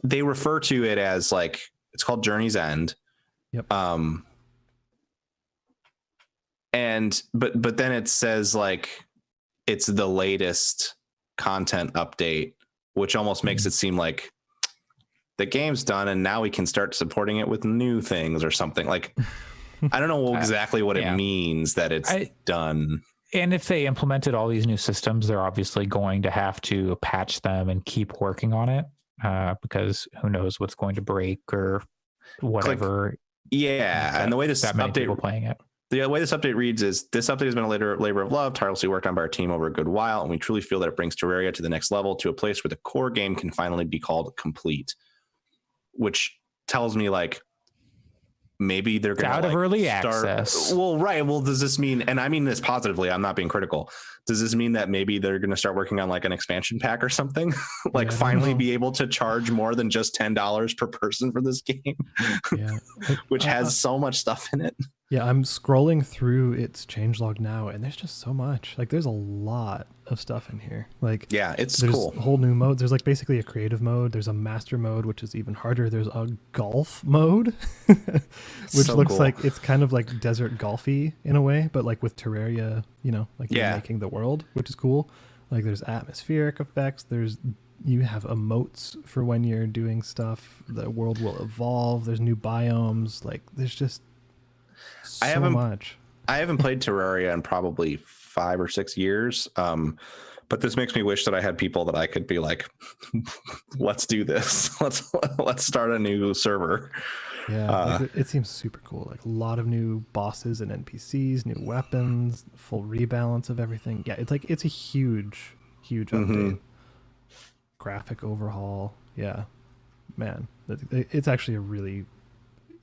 they refer to it as like, it's called Journey's End. Yep. And but then it says like it's the latest content update, which almost makes it seem like the game's done and now we can start supporting it with new things or something. Like, I don't know exactly what it means that it's done. And if they implemented all these new systems, they're obviously going to have to patch them and keep working on it, because who knows what's going to break or whatever. And the way this update, people playing it. The way this update reads is, this update has been a labor of love, tirelessly worked on by our team over a good while, and we truly feel that it brings Terraria to the next level, to a place where the core game can finally be called complete. Which tells me like maybe they're going to out of early access. Well, right. Well, does this mean, and I mean this positively, I'm not being critical. Does this mean that maybe they're going to start working on like an expansion pack or something? Like finally be able to charge more than just $10 per person for this game, which has so much stuff in it. Yeah, I'm scrolling through its changelog now, and there's just so much. Like, there's a lot of stuff in here. Like, yeah, it's there's cool. Whole new modes. There's like basically a creative mode. There's a master mode, which is even harder. There's a golf mode, which looks cool. Like it's kind of like desert golfy in a way, but like with Terraria, you know, like you're making the world, which is cool. Like, there's atmospheric effects. You have emotes for when you're doing stuff. The world will evolve. There's new biomes. Like, there's just so much. I haven't played Terraria in probably 5 or 6 years. But this makes me wish that I had people that I could be like, let's do this. Let's start a new server. Yeah, it seems super cool. Like, a lot of new bosses and NPCs, new weapons, full rebalance of everything. Yeah, it's a huge update. Graphic overhaul. Yeah, man, it's actually a really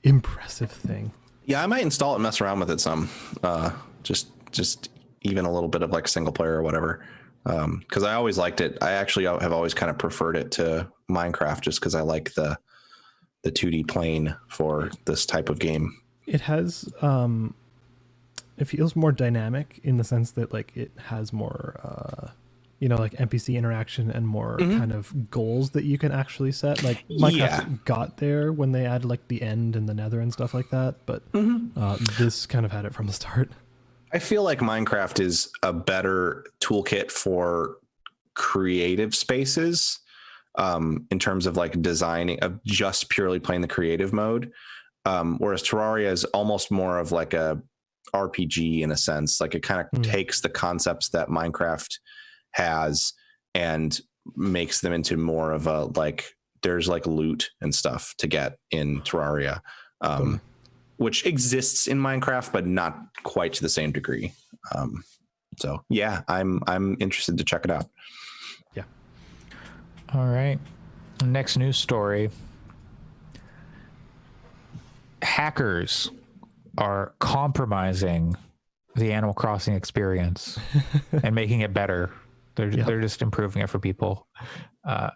impressive thing. Yeah, I might install it and mess around with it some. Just even a little bit of like single player or whatever. Because I always liked it. I actually have always kind of preferred it to Minecraft just because I like the 2D plane for this type of game. It has it feels more dynamic in the sense that like it has more like NPC interaction and more kind of goals that you can actually set. Like, Minecraft got there when they added like the end and the nether and stuff like that, but this kind of had it from the start. I feel like Minecraft is a better toolkit for creative spaces, in terms of like designing, of just purely playing the creative mode. Whereas Terraria is almost more of like a RPG in a sense. Like, it kind of takes the concepts that Minecraft has and makes them into more of a, like, there's like loot and stuff to get in Terraria, which exists in Minecraft, but not quite to the same degree. So yeah, I'm interested to check it out. Yeah. All right. Next news story. Hackers are compromising the Animal Crossing experience and making it better. They're just improving it for people.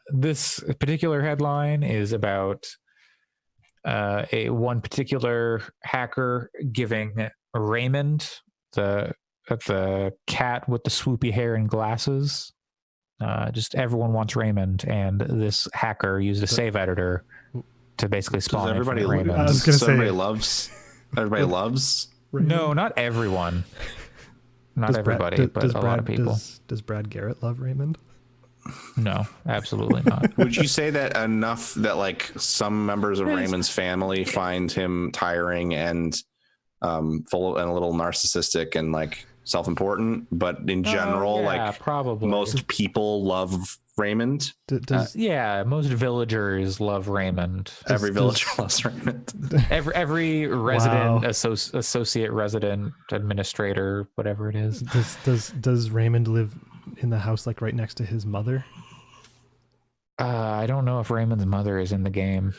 This particular headline is about one particular hacker giving Raymond, the cat with the swoopy hair and glasses. Just everyone wants Raymond, and this hacker used a save editor to basically spawn everybody. Raymond. I was going to say everybody loves. Raymond? No, not everyone. Not everybody, but a lot of people. Does Brad Garrett love Raymond? No, absolutely not. Would you say that enough that like some members of Raymond's family find him tiring and full and a little narcissistic and like self-important, but in general, like probably most people love Raymond? Most villagers love Raymond. Every villager loves Raymond. Every resident, associate resident, administrator, whatever it is. Does Raymond live in the house like right next to his mother? I don't know if Raymond's mother is in the game.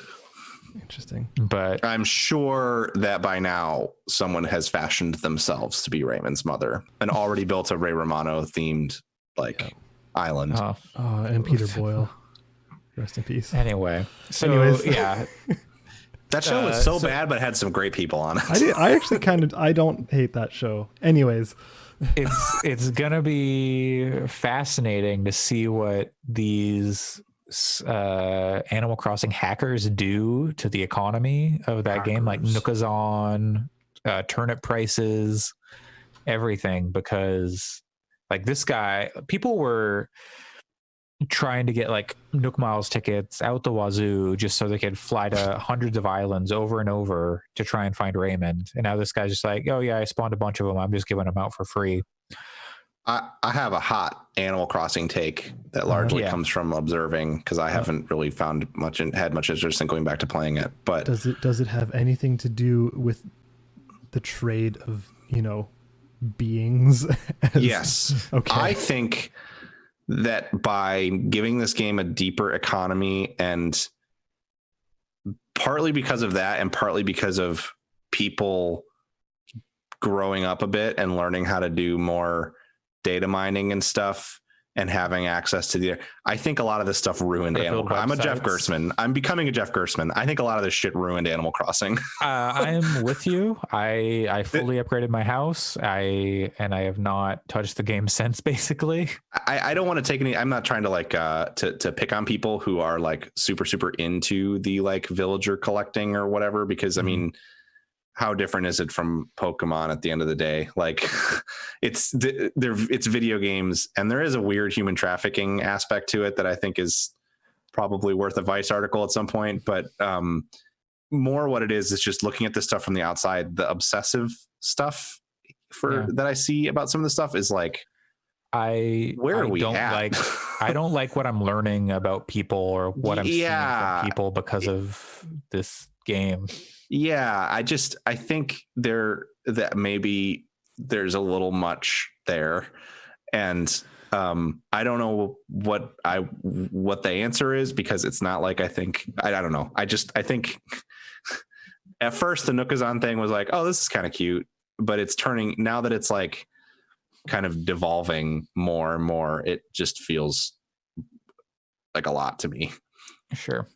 Interesting. But I'm sure that by now someone has fashioned themselves to be Raymond's mother and already built a Ray Romano themed island. And Peter Boyle. Rest in peace. Anyway, so Anyways. yeah, That show was so bad, but had some great people on it. I actually I don't hate that show. Anyways, it's gonna be fascinating to see what these Animal Crossing hackers do to the economy of that game, like Nookazon, turnip prices, everything, because like this guy, people were trying to get like Nook Miles tickets out the wazoo just so they could fly to hundreds of islands over and over to try and find Raymond. And now this guy's just like, oh yeah, I spawned a bunch of them, I'm just giving them out for free. I have a hot Animal Crossing take that largely comes from observing, because I haven't really found much and had much interest in going back to playing it. But does it have anything to do with the trade of, beings? Yes. Okay. I think that by giving this game a deeper economy, and partly because of that and partly because of people growing up a bit and learning how to do more data mining and stuff and having access to I think a lot of this stuff ruined Animal Crossing. I'm a Jeff Gerstmann. I'm becoming a Jeff Gerstmann. I think a lot of this shit ruined Animal Crossing. I'm with you. I fully upgraded my house. I have not touched the game since, basically. I don't want to take any, I'm not trying to like to pick on people who are like super into the like villager collecting or whatever, because I mean, how different is it from Pokemon at the end of the day? Like it's video games, and there is a weird human trafficking aspect to it that I think is probably worth a Vice article at some point. But more what it is just looking at this stuff from the outside. The obsessive stuff that I see about some of the stuff is like, I don't like what I'm learning about people or what I'm seeing from people because of this game. Yeah, I think that maybe there's a little much there, and I don't know what the answer is, because it's not like I don't know. I think at first the Nookazon thing was like, oh, this is kind of cute, but it's turning, now that it's like kind of devolving more and more, it just feels like a lot to me. Sure.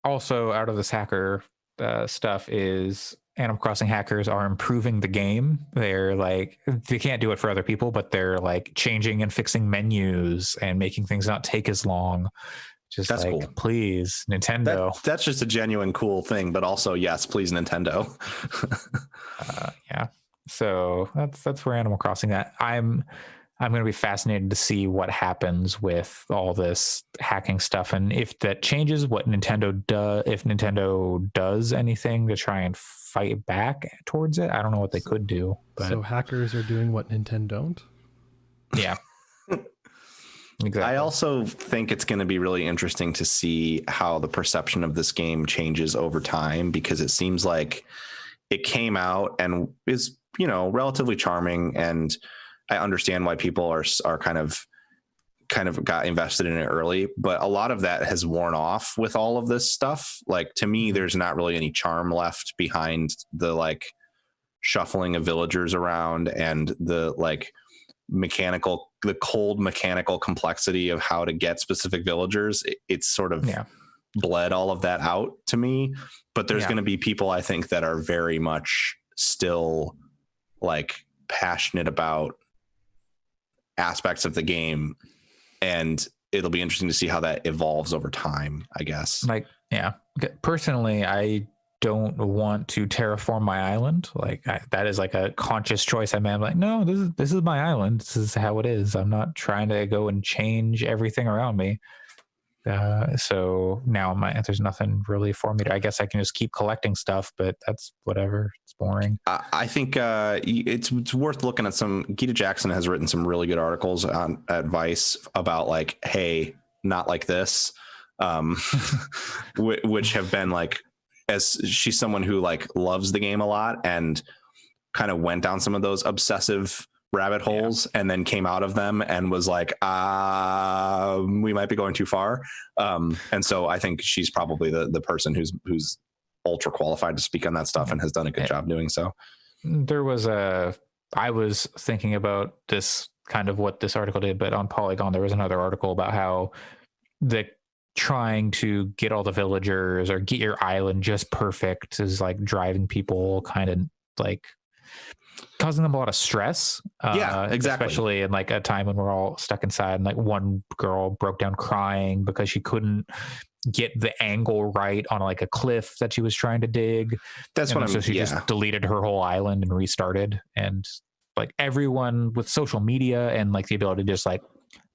Also, out of this hacker stuff is Animal Crossing hackers are improving the game. They're like, they can't do it for other people, but they're like changing and fixing menus and making things not take as long. That's like, cool. Please, Nintendo. That's just a genuine cool thing, but also, yes, please, Nintendo. Yeah. So that's where Animal Crossing at. I'm going to be fascinated to see what happens with all this hacking stuff, and if that changes what Nintendo does, if Nintendo does anything to try and fight back towards it. I don't know what they could do. But so hackers are doing what Nintendo don't? Yeah. Exactly. I also think it's going to be really interesting to see how the perception of this game changes over time, because it seems like it came out and is, relatively charming, and I understand why people are kind of got invested in it early, but a lot of that has worn off with all of this stuff. Like, to me, there's not really any charm left behind the like shuffling of villagers around and the like cold mechanical complexity of how to get specific villagers. It's sort of bled all of that out to me, but there's going to be people, I think, that are very much still like passionate about aspects of the game, and it'll be interesting to see how that evolves over time, I guess. Like, yeah, personally, I don't want to terraform my island. Like, that is like a conscious choice I made. I'm like, no, this is my island. This is how it is. I'm not trying to go and change everything around me. So now there's nothing really for me to, I guess I can just keep collecting stuff, but that's whatever. It's boring. I think it's worth looking at some. Gita Jackson has written some really good articles at Vice about like, hey, not like this, which have been like, as she's someone who like loves the game a lot and kind of went down some of those obsessive rabbit holes and then came out of them and was like, we might be going too far. And so I think she's probably the person who's ultra qualified to speak on that stuff and has done a good job doing so. I was thinking about this kind of what this article did, but on Polygon, there was another article about how the trying to get all the villagers or get your island just perfect is like driving people kind of like causing them a lot of stress. Yeah, exactly. Especially in like a time when we're all stuck inside, and like one girl broke down crying because she couldn't get the angle right on like a cliff that she was trying to dig. That's what so she just deleted her whole island and restarted. And like everyone with social media and like the ability to just like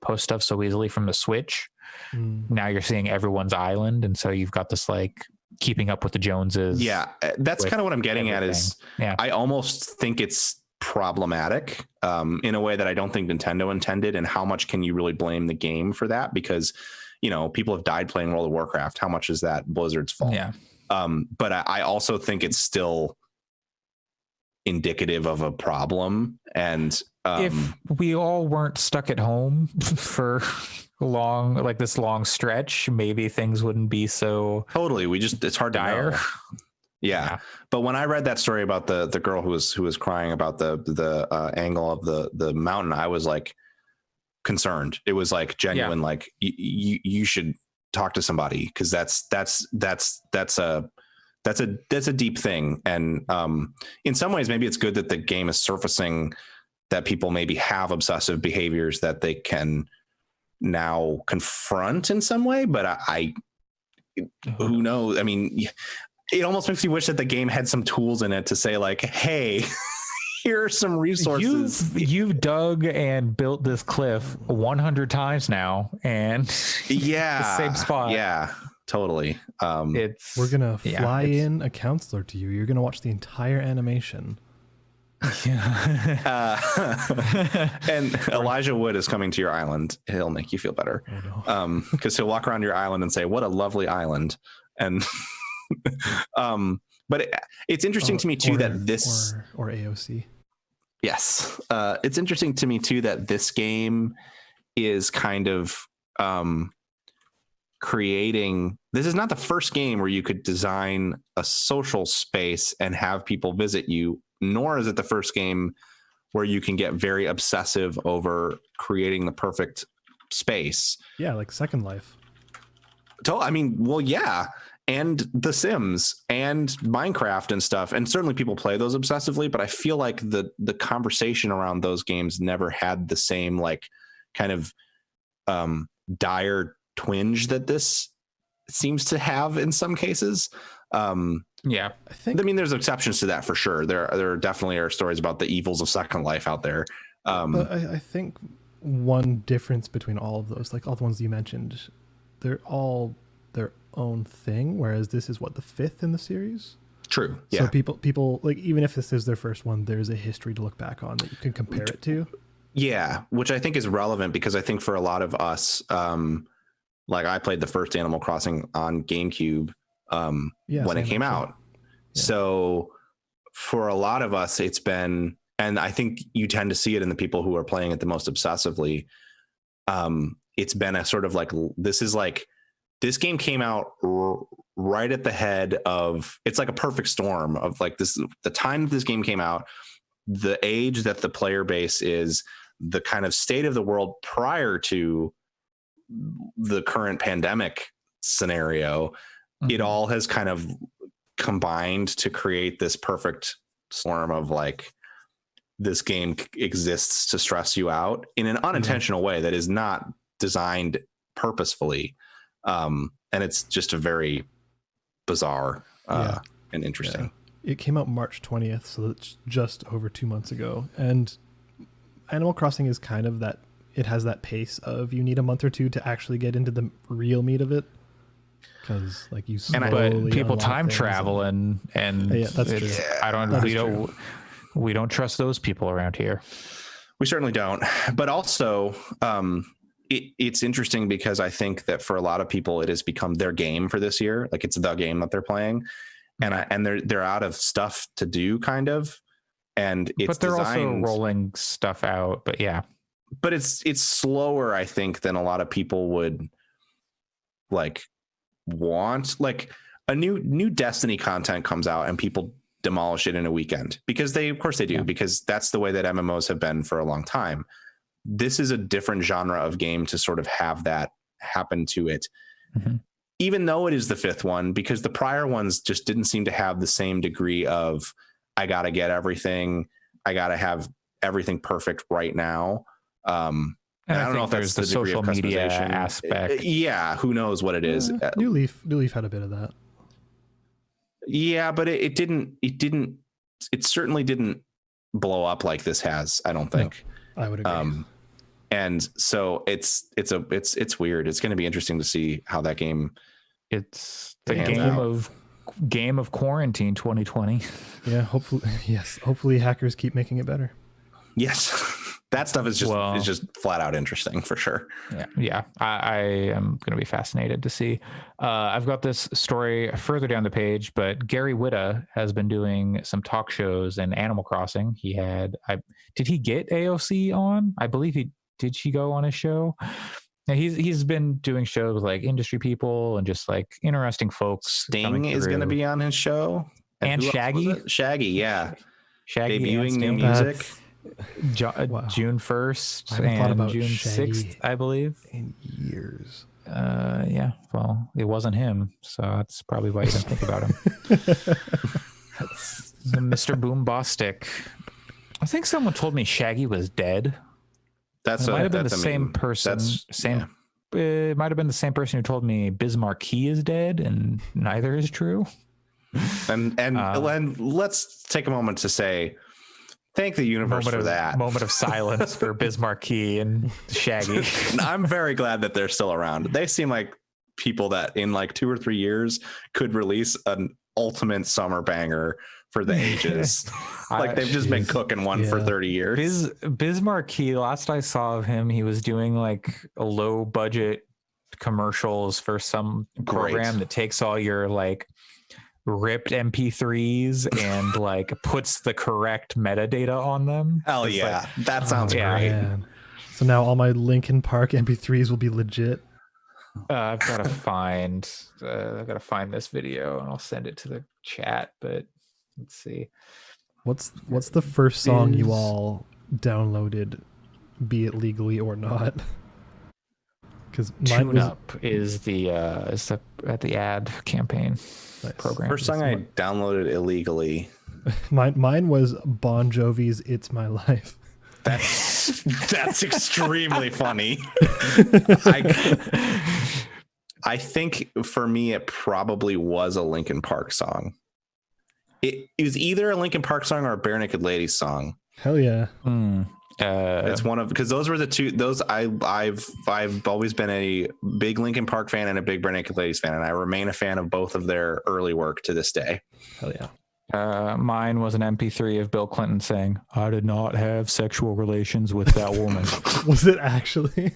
post stuff so easily from the Switch, now you're seeing everyone's island, and so you've got this like keeping up with the Joneses. Yeah, that's kind of what I'm getting at is I almost think it's problematic in a way that I don't think Nintendo intended. And how much can you really blame the game for that? Because, you know, people have died playing World of Warcraft. How much is that Blizzard's fault? Yeah. But I also think it's still indicative of a problem. And if we all weren't stuck at home for this long stretch, maybe things wouldn't be so totally. It's hard dire. To know. Yeah. But when I read that story about the girl who was crying about the angle of the mountain, I was like concerned. It was like genuine, like you should talk to somebody, because that's a deep thing. And in some ways, maybe it's good that the game is surfacing that people maybe have obsessive behaviors that they can now confront in some way. But I who knows? I mean, it almost makes me wish that the game had some tools in it to say like, hey, here are some resources. You've dug and built this cliff 100 times now, and the same spot. Yeah, totally. We're gonna fly in a counselor to you. You're gonna watch the entire animation. And Elijah Wood is coming to your island. He'll make you feel better. Oh, no. Because he'll walk around your island and say, "What a lovely island." And but it's interesting to me too that this or AOC. Yes, it's interesting to me too that this game is kind of creating. This is not the first game where you could design a social space and have people visit you, nor is it the first game where you can get very obsessive over creating the perfect space. Yeah, like Second Life. I mean, well, yeah. And The Sims and Minecraft and stuff. And certainly people play those obsessively, but I feel like the conversation around those games never had the same like kind of dire twinge that this seems to have in some cases. I mean, there's exceptions to that for sure. There definitely are stories about the evils of Second Life out there. But I think one difference between all of those, like all the ones you mentioned, they're all their own thing, whereas this is the fifth in the series. True. Yeah. So people like, even if this is their first one, there's a history to look back on that you can compare it to. Yeah, which I think is relevant because I think for a lot of us, like I played the first Animal Crossing on GameCube when it came out. Yeah. So for a lot of us, it's been, and I think you tend to see it in the people who are playing it the most obsessively. It's been a sort of like, this game came out right at the head of, it's like a perfect storm of like this, the time that this game came out, the age that the player base is, the kind of state of the world prior to the current pandemic scenario. Mm-hmm. It all has kind of combined to create this perfect storm of like, this game exists to stress you out in an unintentional way that is not designed purposefully. And it's just a very bizarre and interesting. Yeah. It came out March 20th, so it's just over 2 months ago. And Animal Crossing is kind of that, it has that pace of you need a month or two to actually get into the real meat of it. Because like you slowly, but people time travel and yeah, that's true. We don't trust those people around here. We certainly don't. But also, it's interesting because I think that for a lot of people, it has become their game for this year. Like it's the game that they're playing, and they're out of stuff to do, kind of. And it's they're also rolling stuff out. But yeah, but it's slower, I think, than a lot of people would like want. Like a new Destiny content comes out and people demolish it in a weekend because of course they do, because that's the way that MMOs have been for a long time. This is a different genre of game to sort of have that happen to it, even though it is the 5th one, because the prior ones just didn't seem to have the same degree of, I got to get everything. I got to have everything perfect right now. And I don't know if that's the social media aspect. Yeah, who knows what it is. New Leaf had a bit of that. Yeah, but it certainly didn't blow up like this has, I don't think. No, I would agree. And so it's weird. It's going to be interesting to see how that game. It's the game of quarantine 2020. Yeah, hopefully hackers keep making it better. Yes. That stuff is just flat out interesting for sure. Yeah. I am going to be fascinated to see. I've got this story further down the page, but Gary Whitta has been doing some talk shows in Animal Crossing. Did he get AOC on? I believe did she go on his show? Now he's been doing shows with like industry people and just like interesting folks. Sting is going to be on his show. And Shaggy. Shaggy, yeah. Shaggy debuting new music. June 1st and June 6th, I believe. In years. Yeah. Well, it wasn't him, so that's probably why you didn't think about him. Mr. Boombastic. I think someone told me Shaggy was dead. It might have been the same person. It might have been the same person who told me Biz Markie is dead, and neither is true. And let's take a moment to say, thank the universe for that. Moment of silence for Biz Markie and Shaggy. I'm very glad that they're still around. They seem like people that in like 2 or 3 years could release an ultimate summer banger for the ages. Like they've just been cooking one for 30 years. Biz Markie, last I saw of him, he was doing like a low budget commercials for some program that takes all your like ripped MP3s and like puts the correct metadata on them. Hell yeah. Like, that sounds great. Man. So now all my Linkin Park MP3s will be legit. I've got to find this video and I'll send it to the chat, but let's see. What's the first song you all downloaded, be it legally or not? Because Tune Up is the ad campaign program. First song I downloaded illegally. Mine was Bon Jovi's "It's My Life." That's extremely funny. I think for me it probably was a Linkin Park song. It was either a Linkin Park song or a Bare Naked Ladies song. Hell yeah. It's one of, because those were the two. Those I've always been a big Linkin Park fan and a big Bare Naked Ladies fan, and I remain a fan of both of their early work to this day. Hell yeah. Mine was an MP3 of Bill Clinton saying, "I did not have sexual relations with that woman." Was it actually?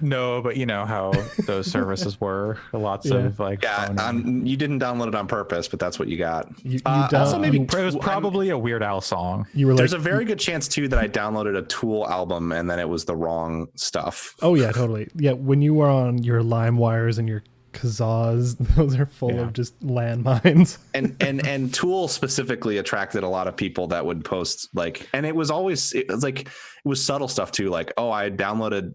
No, but you know how those services were. Lots of like, you didn't download it on purpose, but that's what you got. Also, maybe it was probably a Weird Al song. There's a very good chance too that I downloaded a Tool album and then it was the wrong stuff. Oh yeah, totally. Yeah, when you were on your LimeWires and your Kazas, those are full of just landmines. and Tool specifically attracted a lot of people that would post like, and it was subtle stuff too, like, oh, I downloaded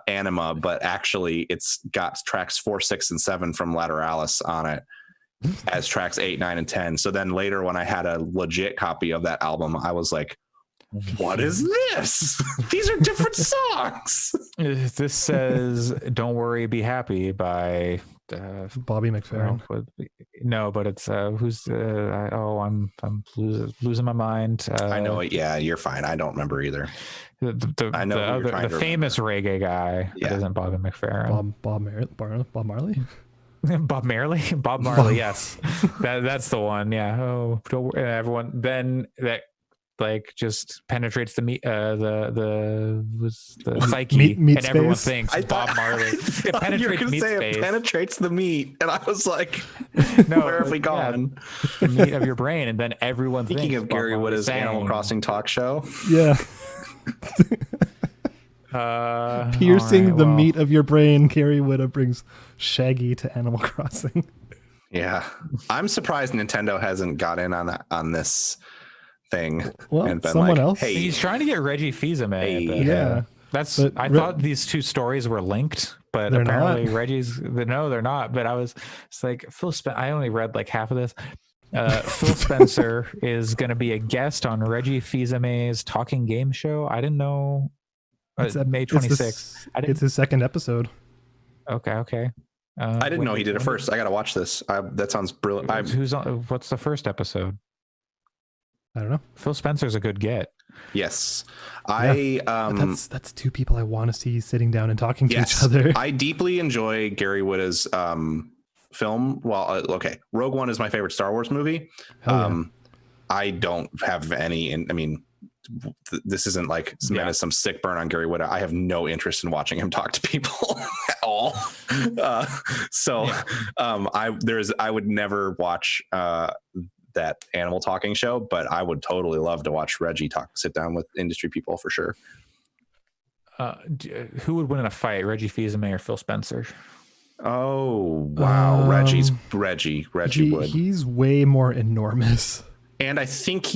Anima, but actually it's got tracks 4, 6, and 7 from Lateralis on it as tracks 8, 9, and 10. So then later when I had a legit copy of that album, I was like, what is this? These are different songs. This says "Don't Worry, Be Happy" by Bobby McFerrin. No, but it's who's I'm losing my mind. I know it. Yeah, you're fine. I don't remember either. I know the famous reggae guy. Yeah. That isn't Bobby McFerrin. Bob Marley. Bob Marley. Yes, that's the one. Yeah. Oh, don't worry, everyone. Then that like just penetrates the meat, the psyche, meat and space? Everyone thinks Bob Marley. It penetrates meat space. It penetrates the meat, and I was like, "No, where have we gone?" The meat of your brain, and then everyone. Thinking of Gary Whitta's Animal Crossing talk show. Yeah. Piercing the meat of your brain, Gary Whitta brings Shaggy to Animal Crossing. Yeah, I'm surprised Nintendo hasn't got in on this thing. Well, and someone else. Hey, he's trying to get Reggie Fils-Aimé. Yeah, I thought these two stories were linked, but apparently not. Reggie's no, they're not. But it's like I only read like half of this. Phil Spencer is going to be a guest on Reggie Fils-Aimé's Talking Game Show. I didn't know. May 26th. It's his second episode. Okay. I didn't know he did it first. I got to watch this. That sounds brilliant. Who's on? What's the first episode? I don't know. Phil Spencer's a good get. Yes. That's two people I want to see sitting down and talking to each other. I deeply enjoy Gary Whitta's film. Well, okay. Rogue One is my favorite Star Wars movie. I don't have any, I mean, this isn't like some sick burn on Gary Whitta. I have no interest in watching him talk to people at all. I would never watch that animal talking show, but I would totally love to watch Reggie sit down with industry people for sure. Who would win in a fight, Reggie Fils-Aimé or Phil Spencer? Oh wow, Reggie would. He's way more enormous, and I think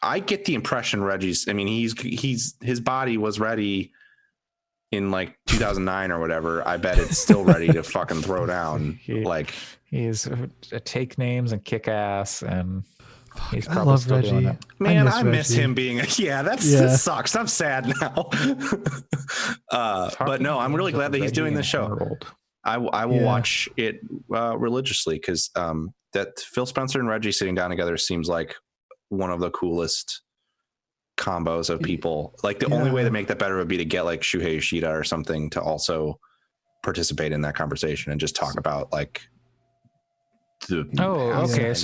I get the impression Reggie's. I mean, his body was ready in like 2009 or whatever. I bet it's still ready to fucking throw down. He's take names and kick ass, and he's probably I love still Reggie. Doing it. Man, I miss him being this sucks. I'm sad now. But no, I'm really glad that he's doing this show. I will watch it religiously because that Phil Spencer and Reggie sitting down together seems like one of the coolest combos of people. Like the only way to make that better would be to get like Shuhei Yoshida or something to also participate in that conversation and just talk about like so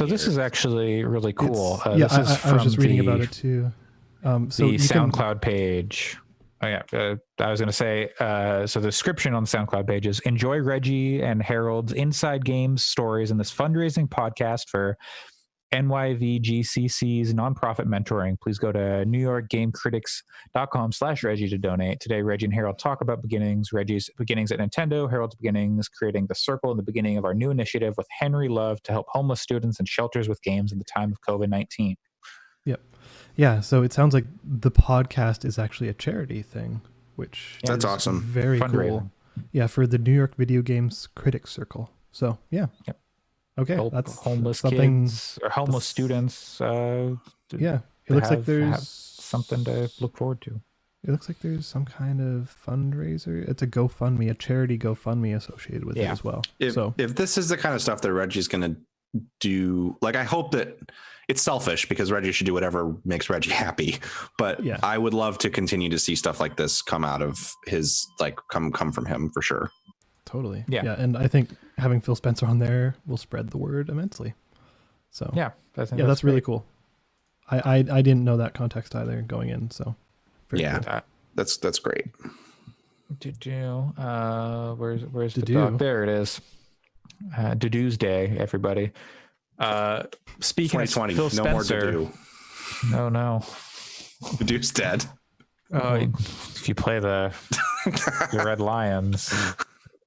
this is actually really cool. I was just reading about it too. So the SoundCloud page. I was going to say, so the description on the SoundCloud page is enjoy Reggie and Harold's inside games stories in this fundraising podcast for NYVGCC's nonprofit mentoring. Please go to NewYorkGameCritics.com/Reggie to donate. Today, Reggie and Harold talk about Reggie's beginnings at Nintendo, Harold's beginnings creating The Circle, and the beginning of our new initiative with Henry Love to help homeless students in shelters with games in the time of COVID-19. Yep. Yeah, so it sounds like the podcast is actually a charity thing, which that's awesome. Very cool. Yeah, for the New York Video Games Critics Circle. So, yeah. Yep. Okay, that's homeless kids or homeless students. It looks like there's something to look forward to. It looks like there's some kind of fundraiser. It's a GoFundMe, a charity GoFundMe associated with it as well. If this is the kind of stuff that Reggie's going to do, like I hope that it's selfish because Reggie should do whatever makes Reggie happy. But I would love to continue to see stuff like this come out of his, like come from him for sure. Totally. Yeah. And I think having Phil Spencer on there will spread the word immensely. So that's really cool. I didn't know that context either going in. So that's great. Where's the dog? There it is. Dudu's Day, everybody. Speaking 2020, of Phil Spencer, no more Dudu. No. Dudu's dead. Oh, if you play the Red Lions.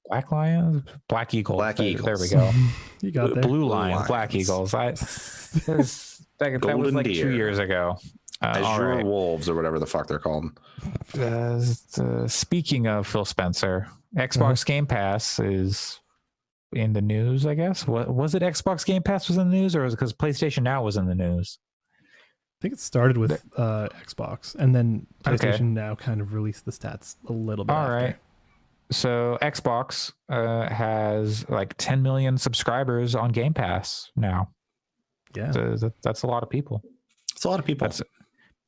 Black Lions, Black Eagles. There we go. You got there. Blue Lions, Black Eagles. That was like 2 years ago. Azure Wolves or whatever the fuck they're called. Speaking of Phil Spencer, Xbox Game Pass is in the news, I guess. Was it Xbox Game Pass was in the news, or was it because PlayStation Now was in the news? I think it started with Xbox, and then PlayStation Now kind of released the stats a little bit. All right. So Xbox has like 10 million subscribers on Game Pass now. Yeah, so that's a lot of people. It's a lot of people. That's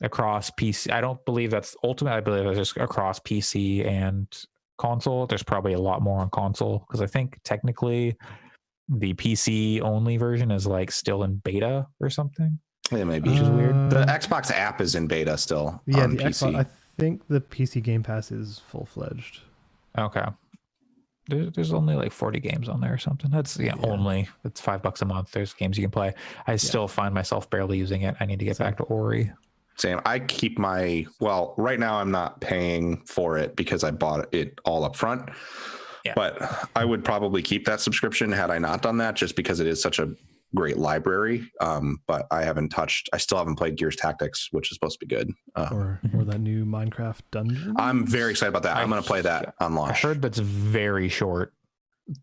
across PC. I don't believe that's Ultimate. I believe that's just across PC and console. There's probably a lot more on console because I think technically the PC only version is like still in beta or something. Yeah, maybe. Which is weird. The Xbox app is in beta still. Yeah, on the PC. Xbox, I think the PC Game Pass is full-fledged. Okay. There's only like 40 games on there or something. That's only. It's $5 a month. There's games you can play. I still find myself barely using it. I need to get back to Ori. Same. I keep right now I'm not paying for it because I bought it all up front. Yeah. But I would probably keep that subscription had I not done that, just because it is such a great library. But I still haven't played Gears Tactics, which is supposed to be good. Or that new Minecraft dungeon. I'm very excited about that. I'm going to play that on launch. I heard that's very short.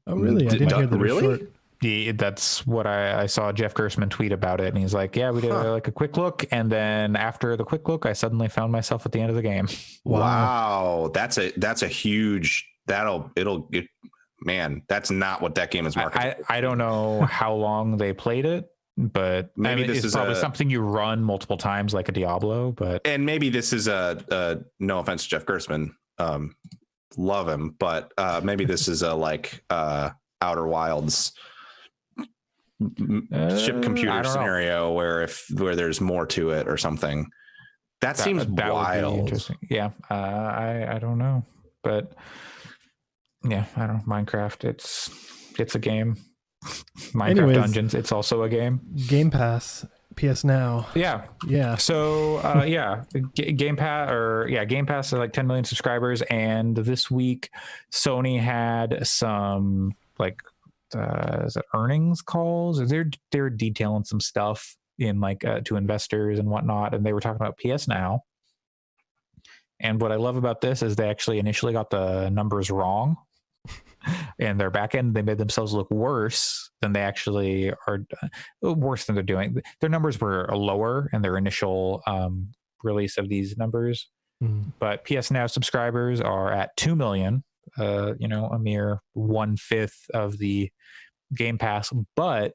Oh, really? I didn't hear that. Really? Short. Yeah, that's what I saw Jeff Gerstmann tweet about it, and he's like, "Yeah, we did like a quick look, and then after the quick look, I suddenly found myself at the end of the game." Wow, that's a huge. Man, that's not what that game is marketed. I don't know how long they played it, but maybe this is probably something you run multiple times, like a Diablo. And maybe this is a no offense to Jeff Gerstmann, love him, but maybe this is a Outer Wilds ship computer scenario where there's more to it or something. That seems wild. Yeah, I don't know, but yeah, I don't know. Minecraft, it's a game. Minecraft Dungeons, it's also a game. Game Pass, PS Now. Yeah. So Game Pass is like 10 million subscribers, and this week Sony had some is it earnings calls? They're detailing some stuff in to investors and whatnot, and they were talking about PS Now. And what I love about this is they actually initially got the numbers wrong. And their back end, they made themselves look worse than they actually are, worse than they're doing. Their numbers were lower in their initial release of these numbers. But PS Now subscribers are at 2 million, a mere 1/5 of the Game Pass, but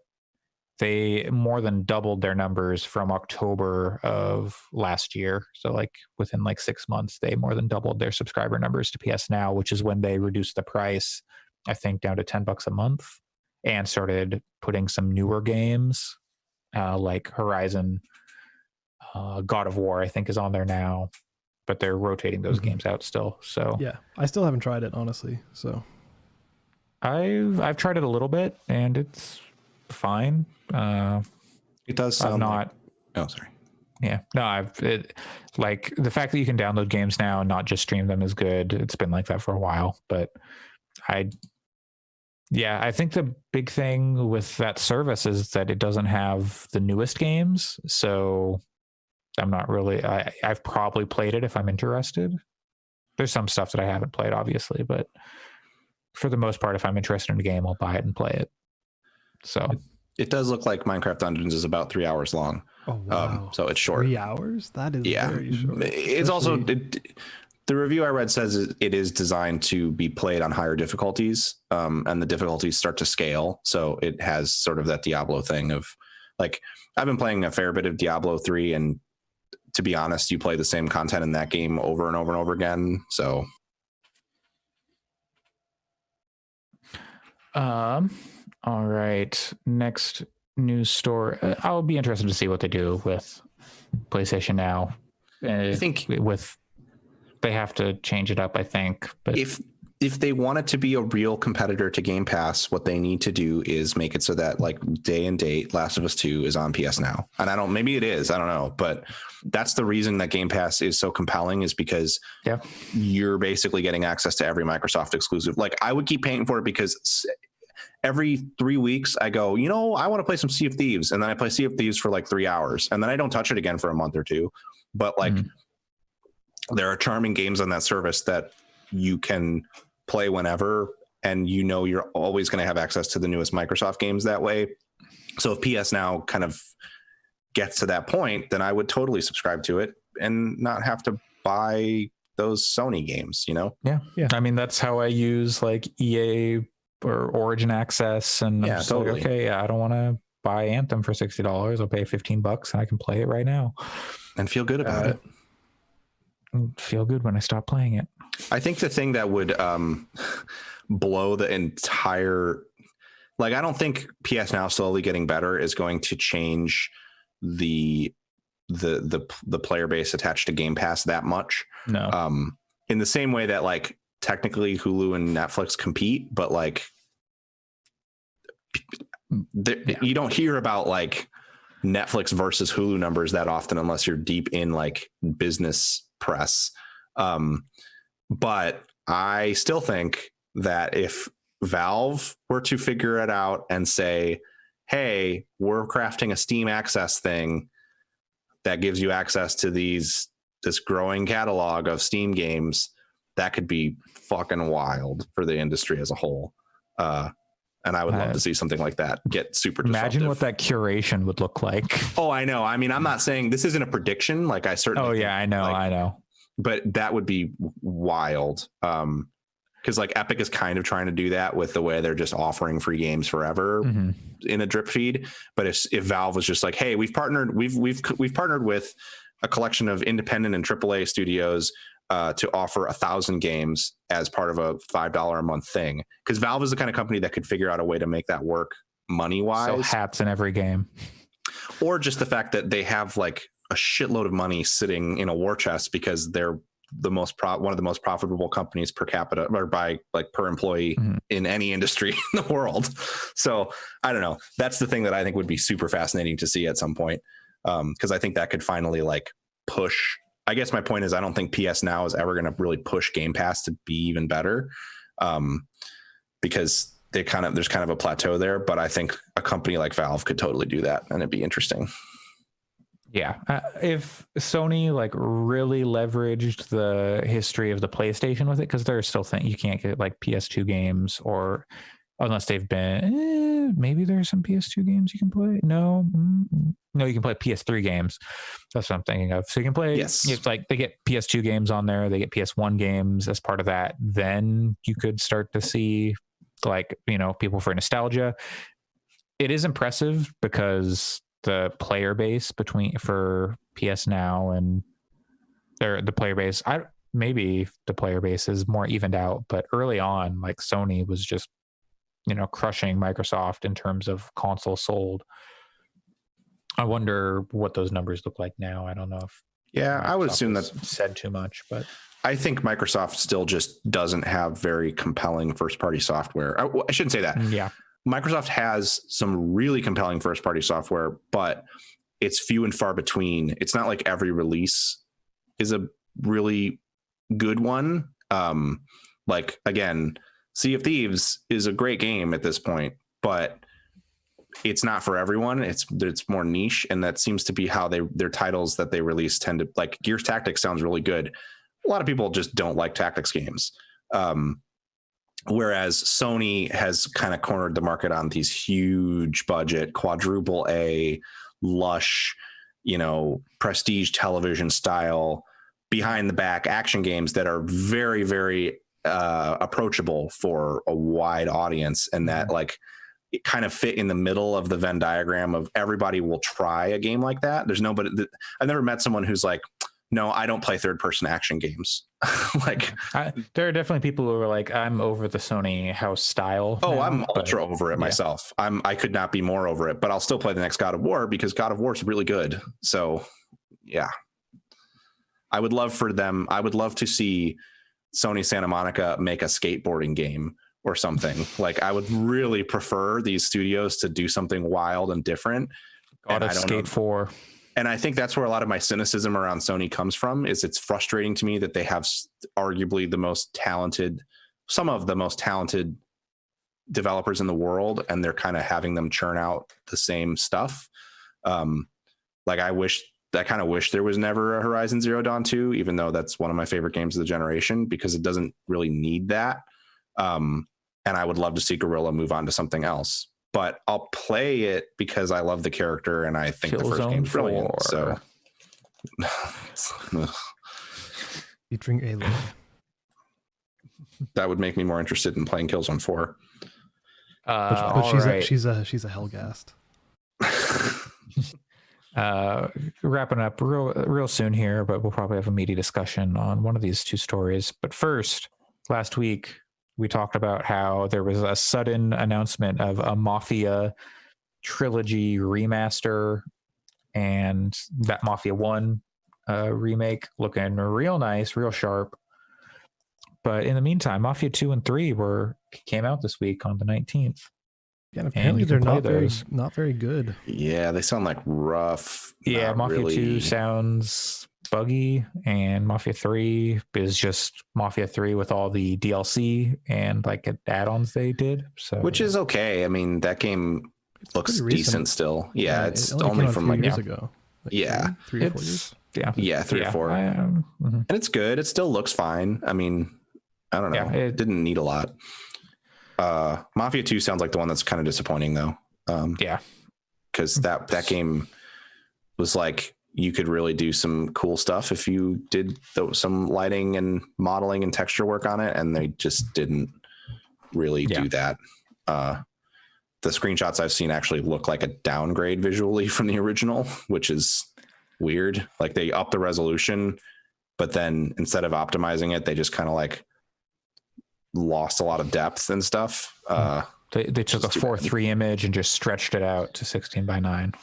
they more than doubled their numbers from October of last year. So within 6 months, they more than doubled their subscriber numbers to PS Now, which is when they reduced the price, I think, down to $10 a month and started putting some newer games like Horizon, God of War, I think, is on there now, but they're rotating those games out still. So yeah, I still haven't tried it, honestly. So I've tried it a little bit and it's fine. It does sound sorry. Yeah, no, the fact that you can download games now and not just stream them is good. It's been like that for a while, but I think the big thing with that service is that it doesn't have the newest games. So I'm not really, I've probably played it if I'm interested. There's some stuff that I haven't played, obviously, but for the most part, if I'm interested in a game, I'll buy it and play it. So it does look like Minecraft Dungeons is about 3 hours long. Oh, wow. So it's short. 3 hours? That is very short. It's also, the review I read says it is designed to be played on higher difficulties, and the difficulties start to scale. So it has sort of that Diablo thing of I've been playing a fair bit of Diablo 3, and to be honest, you play the same content in that game over and over and over again. So. All right. Next news story. I'll be interested to see what they do with PlayStation Now. I think they have to change it up, I think. But if they want it to be a real competitor to Game Pass, what they need to do is make it so that day and date Last of Us 2 is on PS Now. And maybe it is, I don't know, but that's the reason that Game Pass is so compelling, is because you're basically getting access to every Microsoft exclusive. I would keep paying for it because every 3 weeks I go, I want to play some Sea of Thieves. And then I play Sea of Thieves for 3 hours, and then I don't touch it again for a month or two. But there are charming games on that service that you can play whenever, and you're always going to have access to the newest Microsoft games that way. So if PS Now kind of gets to that point, then I would totally subscribe to it and not have to buy those Sony games, Yeah. I mean, that's how I use EA or Origin Access, and I'm just totally. I don't want to buy Anthem for $60. I'll pay $15 and I can play it right now and feel good about it. Feel good when I stop playing it. I think the thing that would blow the entire, I don't think PS Now slowly getting better is going to change the player base attached to Game Pass that much. No. In the same way that technically Hulu and Netflix compete, but you don't hear about Netflix versus Hulu numbers that often unless you're deep in business press. But I still think that if Valve were to figure it out and say, hey, we're crafting a Steam access thing that gives you access to this growing catalog of Steam games, that could be fucking wild for the industry as a whole. And I would love to see something like that get super disruptive. Imagine what that curation would look like. Oh, I know. I mean, I'm not saying this isn't a prediction. Like, I certainly. Oh yeah, I know. But that would be wild. Because like Epic is kind of trying to do that with the way they're just offering free games forever in a drip feed. But if Valve was just like, hey, we've partnered with a collection of independent and AAA studios to offer 1,000 games as part of a $5 a month thing, because Valve is the kind of company that could figure out a way to make that work money wise. Sell hats in every game, or just the fact that they have like a shitload of money sitting in a war chest because they're one of the most profitable companies per capita or by like per employee in any industry in the world. So I don't know. That's the thing that I think would be super fascinating to see at some point. Because I think that could finally like push. I guess my point is I don't think PS Now is ever going to really push Game Pass to be even better, because there's kind of a plateau there. But I think a company like Valve could totally do that, and it'd be interesting. Yeah, if Sony like really leveraged the history of the PlayStation with it, because there's still you can't get like PS2 games, or unless they've been maybe there's some PS2 games you can play. No, you can play PS3 games. That's what I'm thinking of. So you can play. Yes, it's like they get PS2 games on there. They get PS1 games as part of that. Then you could start to see like people for nostalgia. It is impressive because the player base for PS Now and the player base. Maybe the player base is more evened out, but early on, like Sony was just crushing Microsoft in terms of consoles sold. I wonder what those numbers look like now. I don't know if. Yeah, Microsoft I would assume that said too much, but I think Microsoft still just doesn't have very compelling first-party software. I shouldn't say that. Yeah. Microsoft has some really compelling first-party software, but it's few and far between. It's not like every release is a really good one. Like, again, Sea of Thieves is a great game at this point, but it's not for everyone. It's more niche, and that seems to be how their titles that they release tend to, like Gears Tactics sounds really good. A lot of people just don't like tactics games. Whereas Sony has kind of cornered the market on these huge budget, quadruple A, lush, prestige television style, behind the back action games that are very, very approachable for a wide audience, and that like it kind of fit in the middle of the Venn diagram of everybody will try a game like that. There's nobody I've never met someone who's like, no, I don't play third person action games. Like there are definitely people who are like, I'm over the Sony house style. Oh, now, I'm ultra over it myself. I could not be more over it, but I'll still play the next God of War because God of War is really good. So yeah, I would love to see Sony Santa Monica make a skateboarding game or something. Like I would really prefer these studios to do something wild and different. God of Skate 4. And I think that's where a lot of my cynicism around Sony comes from, is it's frustrating to me that they have arguably some of the most talented developers in the world, and they're kind of having them churn out the same stuff. Like I kind of wish there was never a Horizon Zero Dawn 2, even though that's one of my favorite games of the generation, because it doesn't really need that. And I would love to see Guerrilla move on to something else. But I'll play it because I love the character and I think the first game's brilliant. So featuring Aloy. That would make me more interested in playing Killzone 4. But she's a Hellgast. Wrapping up real soon here, but we'll probably have a meaty discussion on one of these two stories. But first, last week we talked about how there was a sudden announcement of a Mafia trilogy remaster, and that Mafia 1 remake looking real nice, real sharp. But in the meantime, Mafia 2 and 3 came out this week on the 19th. Yeah, and apparently they're not very good. Yeah, they sound like rough. Yeah, Mafia 2 sounds buggy, and Mafia 3 is just Mafia 3 with all the DLC and like add-ons they did. So, which is okay. I mean, that game looks decent still. Yeah, it's it only from like years ago. Like yeah, three or 4 years. Yeah, 3 or 4. And it's good. It still looks fine. I mean, I don't know. Yeah, it didn't need a lot. Mafia 2 sounds like the one that's kind of disappointing though. Because that game was like, you could really do some cool stuff if you did some lighting and modeling and texture work on it, and they just didn't really do that. The screenshots I've seen actually look like a downgrade visually from the original, which is weird. Like they upped the resolution, but then instead of optimizing it, they just kind of like lost a lot of depth and stuff. They took a 4:3 image and just stretched it out to 16:9.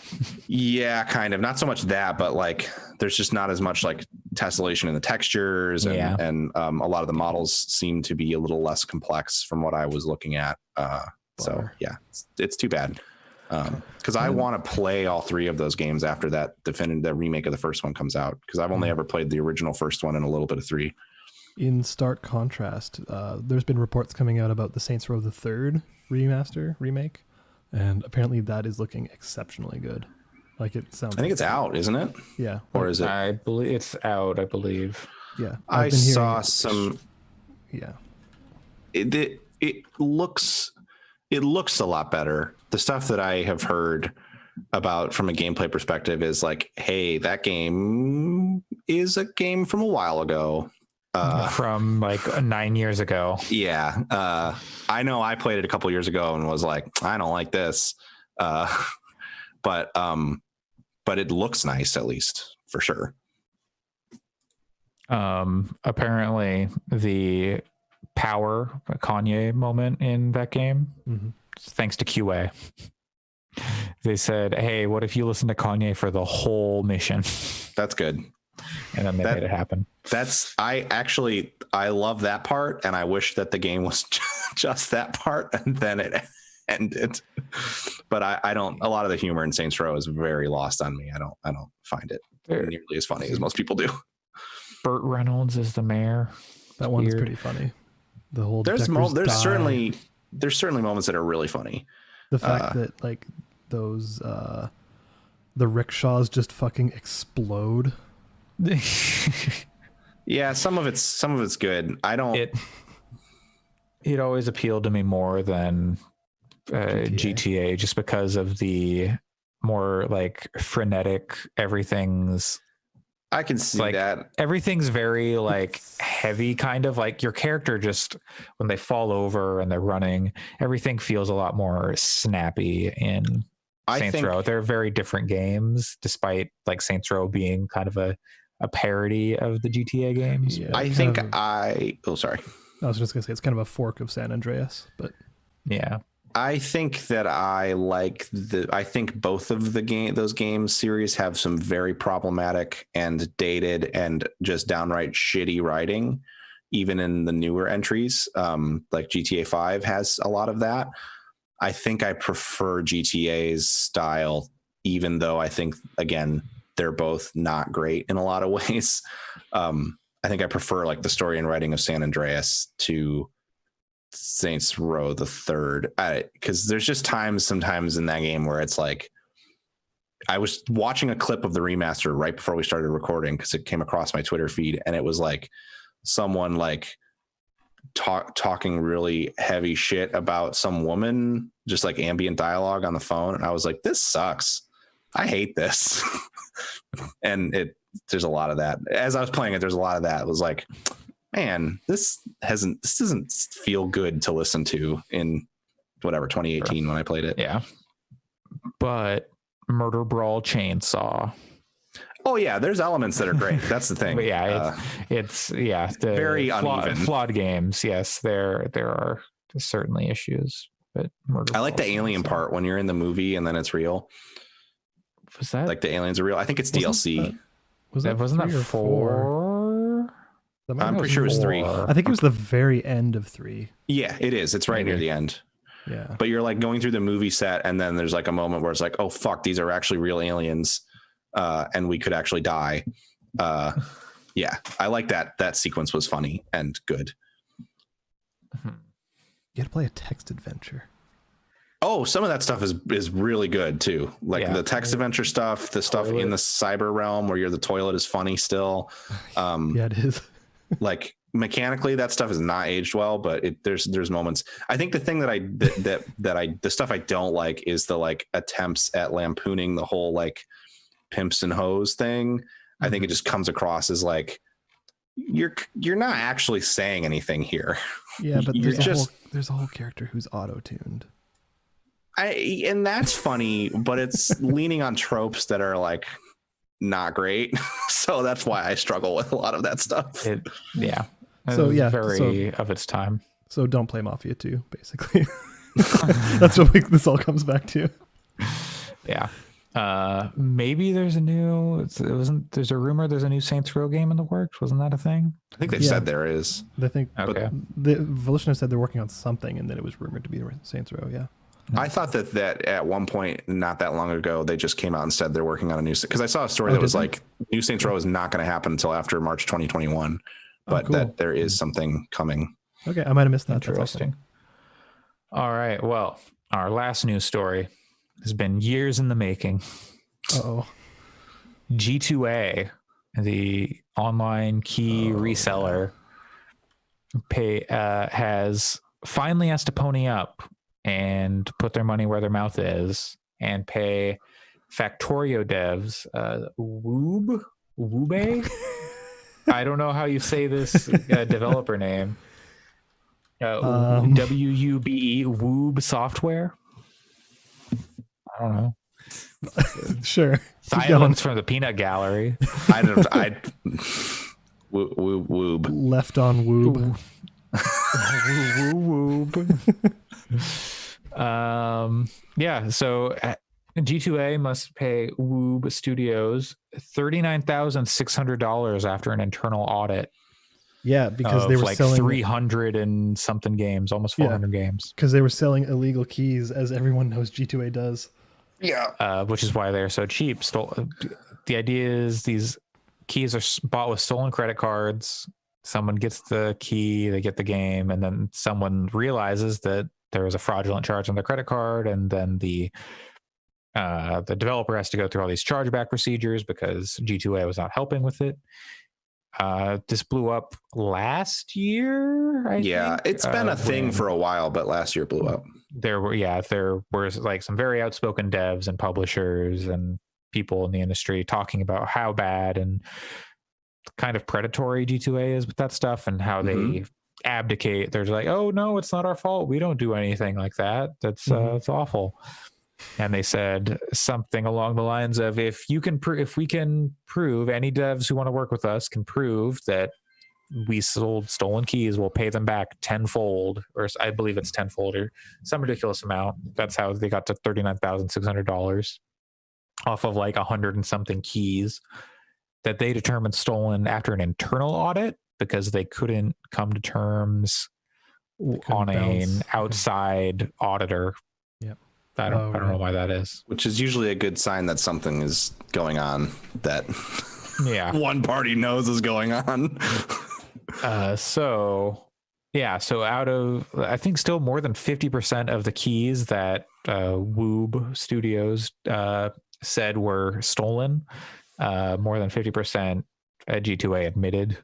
Yeah, kind of. Not so much that, but like there's just not as much like tessellation in the textures, and a lot of the models seem to be a little less complex from what I was looking at. So yeah, it's too bad. Because I want to play all 3 of those games after that the remake of the first one comes out. Because I've only ever played the original first one and a little bit of 3. In stark contrast, there's been reports coming out about the Saints Row the Third remake, and apparently that is looking exceptionally good. Like it sounds. I think it's out, isn't it? Yeah. Or is it? I believe it's out. I believe. Yeah. I saw some. Yeah. It looks a lot better. The stuff that I have heard about from a gameplay perspective is like, hey, that game is a game from a while ago. From like 9 years ago. Yeah. I know I played it a couple years ago and was like, I don't like this. But it looks nice, at least, for sure. Apparently the power Kanye moment in that game, thanks to QA. They said, hey, what if you listen to Kanye for the whole mission? That's good. And then they made it happen. I love that part, and I wish that the game was just that part, and then it ended. But I don't. A lot of the humor in Saints Row is very lost on me. I don't find it nearly as funny as most people do. Burt Reynolds is the mayor. That one's pretty funny. The whole there's certainly moments that are really funny. The fact that like those the rickshaws just fucking explode. Yeah, some of it's good. It always appealed to me more than GTA just because of the more like frenetic everything's. I can see like, that everything's very like heavy, kind of like your character just when they fall over and they're running, everything feels a lot more snappy in Saints Row. They're very different games, despite like Saints Row being kind of a parody of the GTA games. Yeah, sorry. I was just gonna say it's kind of a fork of San Andreas, but yeah. I think that I think both of those games series have some very problematic and dated and just downright shitty writing, even in the newer entries. Like GTA 5 has a lot of that. I think I prefer GTA's style, even though I think, again, they're both not great in a lot of ways. I think I prefer like the story and writing of San Andreas to Saints Row the Third, because there's just sometimes in that game where it's like, I was watching a clip of the remaster right before we started recording because it came across my Twitter feed, and it was like someone like talking really heavy shit about some woman, just like ambient dialogue on the phone, and I was like, this sucks. I hate this. And there's a lot of that. As I was playing it, there's a lot of that. It was like, man, this doesn't feel good to listen to in whatever 2018 when I played it. Yeah. But Murder Brawl Chainsaw. Oh yeah, there's elements that are great. That's the thing. But yeah, it's very uneven. Flawed games. Yes, there are certainly issues. But I like the alien part when you're in the movie and then it's real. Was that like the aliens are real? I think it's DLC. Wasn't that 4? I'm pretty sure it was 3. I think it was the very end of 3. Yeah, it is. It's right near the end. Yeah. But you're like going through the movie set, and then there's like a moment where it's like, oh fuck, these are actually real aliens, and we could actually die. Yeah, I like that. That sequence was funny and good. You had to play a text adventure. Oh, some of that stuff is really good too. Like the text adventure stuff, the stuff in the cyber realm where you're the toilet is funny still. Yeah, it is. Like mechanically, that stuff is not aged well, but there's moments. I think the thing the stuff I don't like is the like attempts at lampooning the whole like pimps and hoes thing. I think it just comes across as like you're not actually saying anything here. Yeah, but there's a whole character who's auto-tuned. And that's funny, but it's leaning on tropes that are like not great. So that's why I struggle with a lot of that stuff. So very of its time. So don't play Mafia 2, basically. That's what this all comes back to. Yeah. Maybe there's there's a rumor there's a new Saints Row game in the works. Wasn't that a thing? I think they said there is. I think okay. The Volition said they're working on something, and then it was rumored to be Saints Row. Yeah. I thought that at one point, not that long ago, they just came out and said they're working on a new, because I saw a story that was like new Saints Row is not going to happen until after March 2021, but that there is something coming. Okay, I might have missed that. Interesting. All right. Well, our last news story has been years in the making. Uh-oh. G2A, the online key reseller, has to pony up and put their money where their mouth is and pay Factorio devs Woobe. I don't know how you say this developer name. WUBE Woob Software. I don't know. Sure. Silence from the Peanut Gallery. Woob. Left on Woob. So G2A must pay Woob Studios $39,600 after an internal audit. Yeah, because they were like selling 300 and something games, almost 400 games. Because they were selling illegal keys, as everyone knows G2A does. Yeah. Which is why they're so cheap. The idea is these keys are bought with stolen credit cards. Someone gets the key, they get the game, and then someone realizes that there was a fraudulent charge on their credit card, and then the developer has to go through all these chargeback procedures because G2A was not helping with it. This blew up last year. I think. It's been a thing for a while, but last year blew up. There were like some very outspoken devs and publishers and people in the industry talking about how bad and kind of predatory G2A is with that stuff and how they abdicate. They're like, oh no, it's not our fault. We don't do anything like that. That's it's awful. And they said something along the lines of, if we can prove, any devs who want to work with us can prove that we sold stolen keys, we'll pay them back tenfold, or I believe it's tenfold or some ridiculous amount. That's how they got to $39,600 off of like 100 and something keys that they determined stolen after an internal audit because they couldn't come to terms on an outside auditor. Yep. I don't know why that is. Which is usually a good sign that something is going on that one party knows is going on. So out of, I think still more than 50% of the keys that Woob Studios said were stolen, more than 50% at G2A admitted,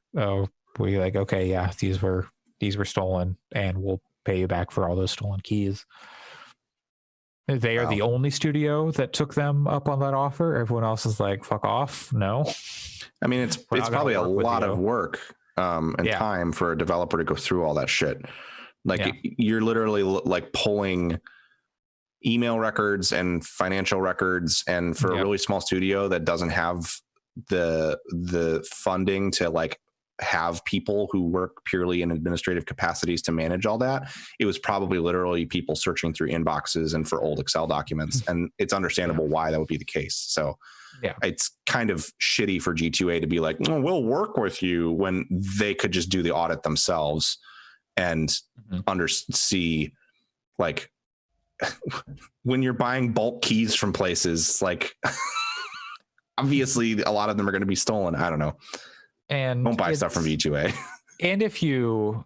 these were stolen and we'll pay you back for all those stolen keys. They are the only studio that took them up on that offer. Everyone else is like, fuck off. No. I mean, it's probably a lot of work and time for a developer to go through all that shit. Like you're literally like pulling email records and financial records, and for a really small studio that doesn't have the funding to like have people who work purely in administrative capacities to manage all that, it was probably literally people searching through inboxes and for old Excel documents. And it's understandable why that would be the case. So it's kind of shitty for G2A to be like, we'll work with you, when they could just do the audit themselves and see, like, when you're buying bulk keys from places, like obviously a lot of them are going to be stolen. I don't know. And don't buy stuff from G2A. And if you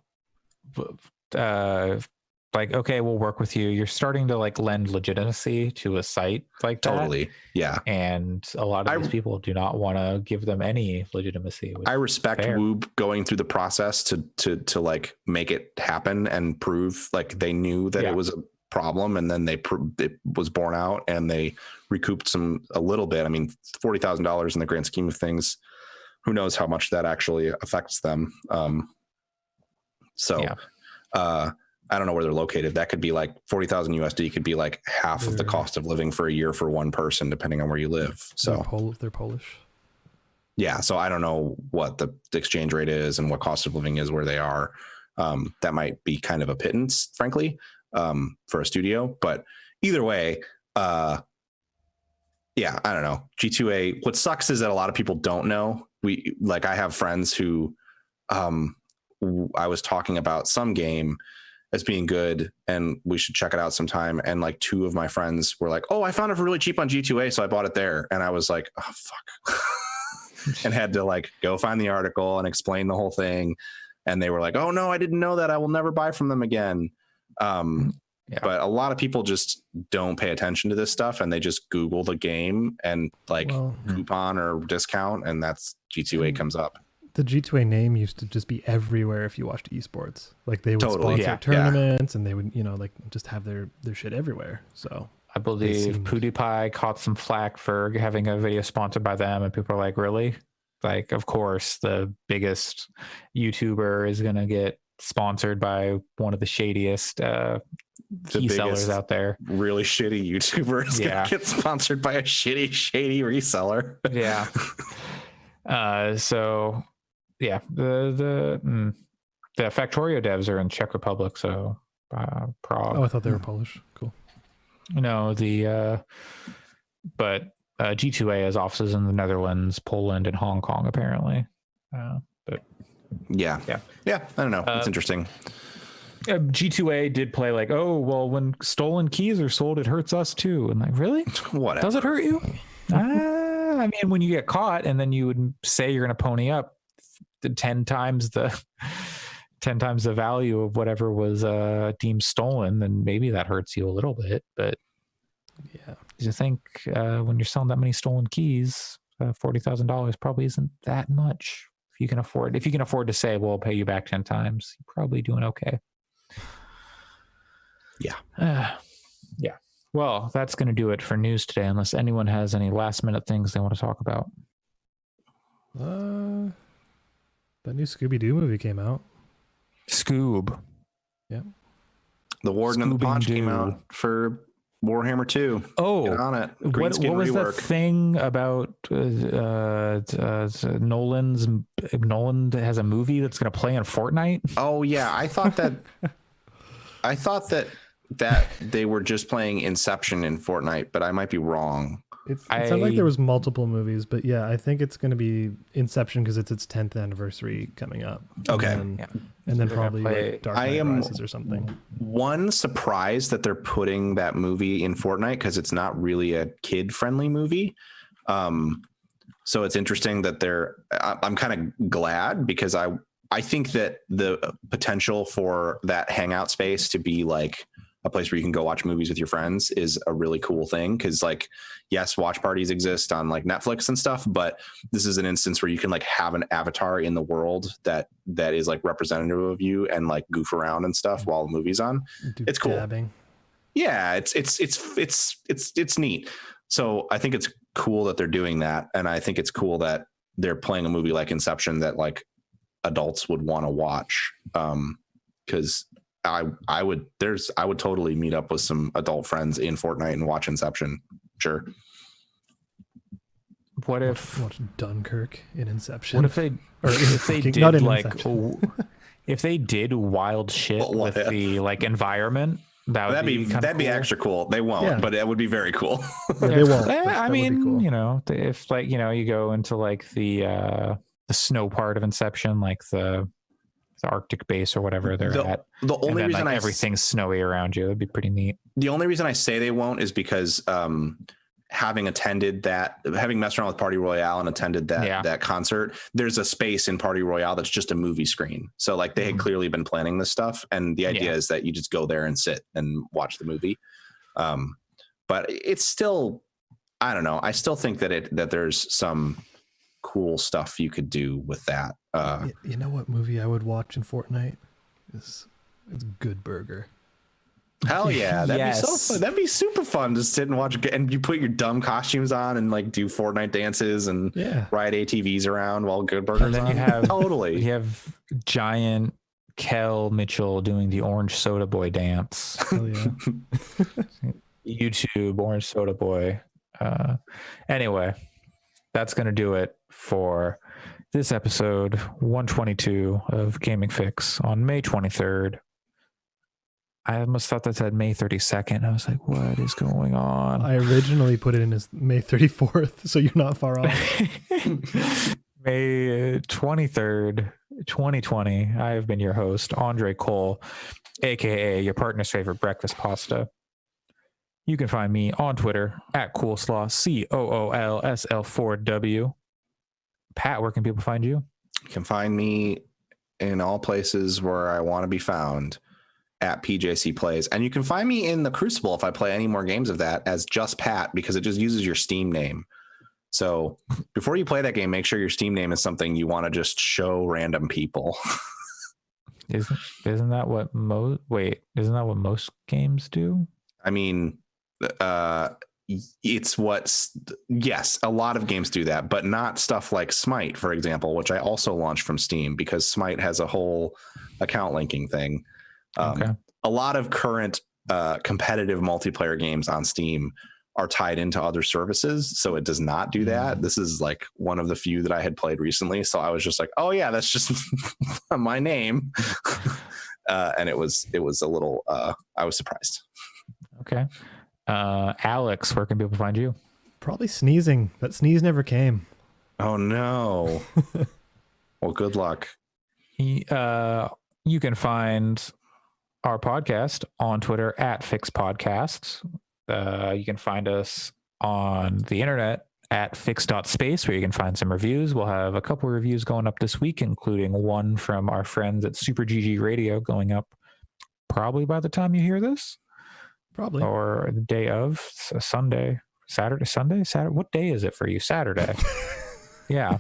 like, okay, we'll work with you. You're starting to like lend legitimacy to a site like that. Totally. Yeah. And a lot of these people do not want to give them any legitimacy. I respect Woob going through the process to like make it happen and prove like they knew that it was a problem, and then it was borne out and they recouped a little bit. I mean, $40,000 in the grand scheme of things, who knows how much that actually affects them. I don't know where they're located. That could be like 40,000 USD could be like half of the cost of living for a year for one person, depending on where you live. So they're Polish. Yeah. So I don't know what the exchange rate is and what cost of living is where they are. That might be kind of a pittance, frankly, for a studio, but either way, I don't know. G2A, what sucks is that a lot of people don't know. I have friends who, I was talking about some game as being good and we should check it out sometime. And like two of my friends were like, oh, I found it for really cheap on G2A. So I bought it there. And I was like, oh, fuck. And had to like go find the article and explain the whole thing. And they were like, oh no, I didn't know that. I will never buy from them again. But a lot of people just don't pay attention to this stuff and they just Google the game and like coupon or discount. And that's G2A comes up. The G2A name used to just be everywhere if you watched esports. Like they would sponsor tournaments and they would, like just have their shit everywhere. So I believe PewDiePie caught some flack for having a video sponsored by them, and people are like, really? Like, of course, the biggest YouTuber is going to get sponsored by one of the shadiest key sellers out there. Really shitty YouTuber is going to get sponsored by a shady reseller. Yeah. The Factorio devs are in Czech Republic, so Prague. Oh, I thought they were Polish. Cool. No, but G2A has offices in the Netherlands, Poland, and Hong Kong, apparently. But yeah, I don't know. It's interesting. G2A did play like, oh, well, when stolen keys are sold, it hurts us too. And like, really? Whatever. Does it hurt you? I mean, when you get caught and then you would say you're going to pony up 10 times the value of whatever was deemed stolen, then maybe that hurts you a little bit. But you think when you're selling that many stolen keys, $40,000 probably isn't that much. If you can afford to say, well, I'll pay you back 10 times, you're probably doing okay. Yeah. Well, that's going to do it for news today, unless anyone has any last minute things they want to talk about. That new Scooby-Doo movie came out. Scoob. Yeah. The Warden and the Paunch came out for Warhammer 2. Oh, get on it. What was that thing about Nolan has a movie that's going to play in Fortnite? Oh yeah, I thought that they were just playing Inception in Fortnite, but I might be wrong. It sounded like there was multiple movies, but yeah, I think it's going to be Inception because it's its 10th anniversary coming up. Okay. And then probably like Dark Knight Rises or something. One surprised that they're putting that movie in Fortnite because it's not really a kid-friendly movie. So it's interesting that I'm kind of glad because I think that the potential for that hangout space to be like a place where you can go watch movies with your friends is a really cool thing. Cause like, yes, watch parties exist on like Netflix and stuff, but this is an instance where you can like have an avatar in the world that is like representative of you and like goof around and stuff while the movie's on. It's cool. Dabbing. Yeah. It's neat. So I think it's cool that they're doing that. And I think it's cool that they're playing a movie like Inception that like adults would want to watch. Cause I would totally meet up with some adult friends in Fortnite and watch Inception. Sure. What if watch Dunkirk in Inception? What if they did like if they did wild shit with the like environment? That'd be extra cool. They won't, but it would be very cool. They won't. I mean, cool. If like you go into like the snow part of Inception, like the Arctic base or whatever they're at. The only reason everything's snowy around you, that'd be pretty neat. The only reason I say they won't is because having messed around with Party Royale and attended that concert, there's a space in Party Royale that's just a movie screen. So like they had clearly been planning this stuff, and the idea is that you just go there and sit and watch the movie. But it's still, I don't know. I still think that there's some cool stuff you could do with that. You know what movie I would watch in Fortnite? It's Good Burger. Hell yeah, that'd be so fun. That'd be super fun to sit and watch, and you put your dumb costumes on and like do Fortnite dances and ride ATVs around while Good Burger's and then on. You have totally. You have giant Kel Mitchell doing the Orange Soda Boy dance. Hell yeah. YouTube Orange Soda Boy. Anyway, that's gonna do it for this episode 122 of Gaming Fix on May 23rd. I almost thought that said May 32nd. I was like, what is going on? I originally put it in as May 34th, so you're not far off. May 23rd, 2020. I have been your host, Andre Cole, aka your partner's favorite breakfast pasta. You can find me on Twitter at Coolslaw, COOLSL4W. Pat, where can people find you? You can find me in all places where I want to be found at PJC Plays. And you can find me in the Crucible if I play any more games of that as just Pat, because it just uses your Steam name. So before you play that game, make sure your Steam name is something you want to just show random people. Isn't that what most most games do? I mean, it's yes, a lot of games do that, but not stuff like Smite, for example, which I also launched from Steam because Smite has a whole account linking thing. A lot of current competitive multiplayer games on Steam are tied into other services, so it does not do that. This is like one of the few that I had played recently, so I was just like, oh yeah, that's just my name. And it was a little I was surprised. Okay. Alex, where can people find you? Probably sneezing. That sneeze never came. Oh no. Well, good luck. You can find our podcast on Twitter at Fix Podcasts. You can find us on the internet at fix.space, where you can find some reviews. We'll have a couple of reviews going up this week, including one from our friends at Super GG Radio going up probably by the time you hear this. Probably. Or the day of, Saturday. What day is it for you? Saturday. Yeah.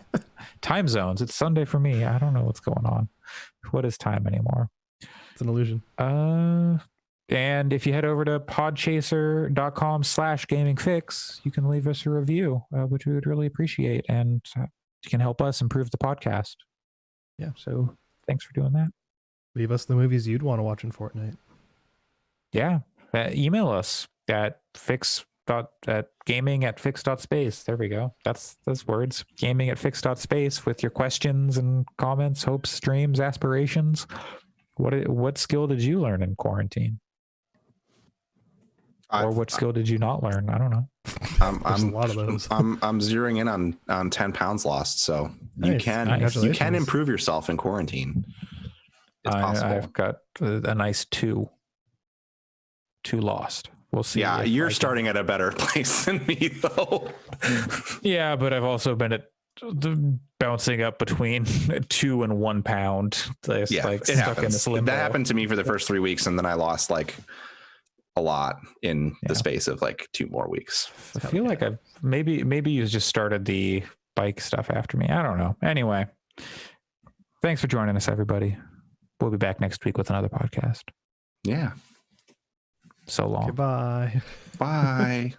Time zones. It's Sunday for me. I don't know what's going on. What is time anymore? It's an illusion. And if you head over to podchaser.com/gamingfix, you can leave us a review, which we would really appreciate. And you can help us improve the podcast. Yeah. So thanks for doing that. Leave us the movies you'd want to watch in Fortnite. Yeah. Email us at gaming@fix.space. There we go. That's words. Gaming@fix.space with your questions and comments, hopes, dreams, aspirations. What skill did you learn in quarantine? Or what skill did you not learn? I don't know. I'm a lot of those. I'm zeroing in on 10 pounds lost. So you can improve yourself in quarantine. It's possible. I've got a nice 2 lost. We'll see. Yeah, you're starting at a better place than me, though. Yeah, but I've also been bouncing up between 2 and 1 pound. It happens. That happened to me for the first 3 weeks, and then I lost like a lot in the space of like 2 more weeks. I feel like I've maybe you just started the bike stuff after me. I don't know. Anyway, thanks for joining us, everybody. We'll be back next week with another podcast. Yeah. So long. Goodbye. Bye.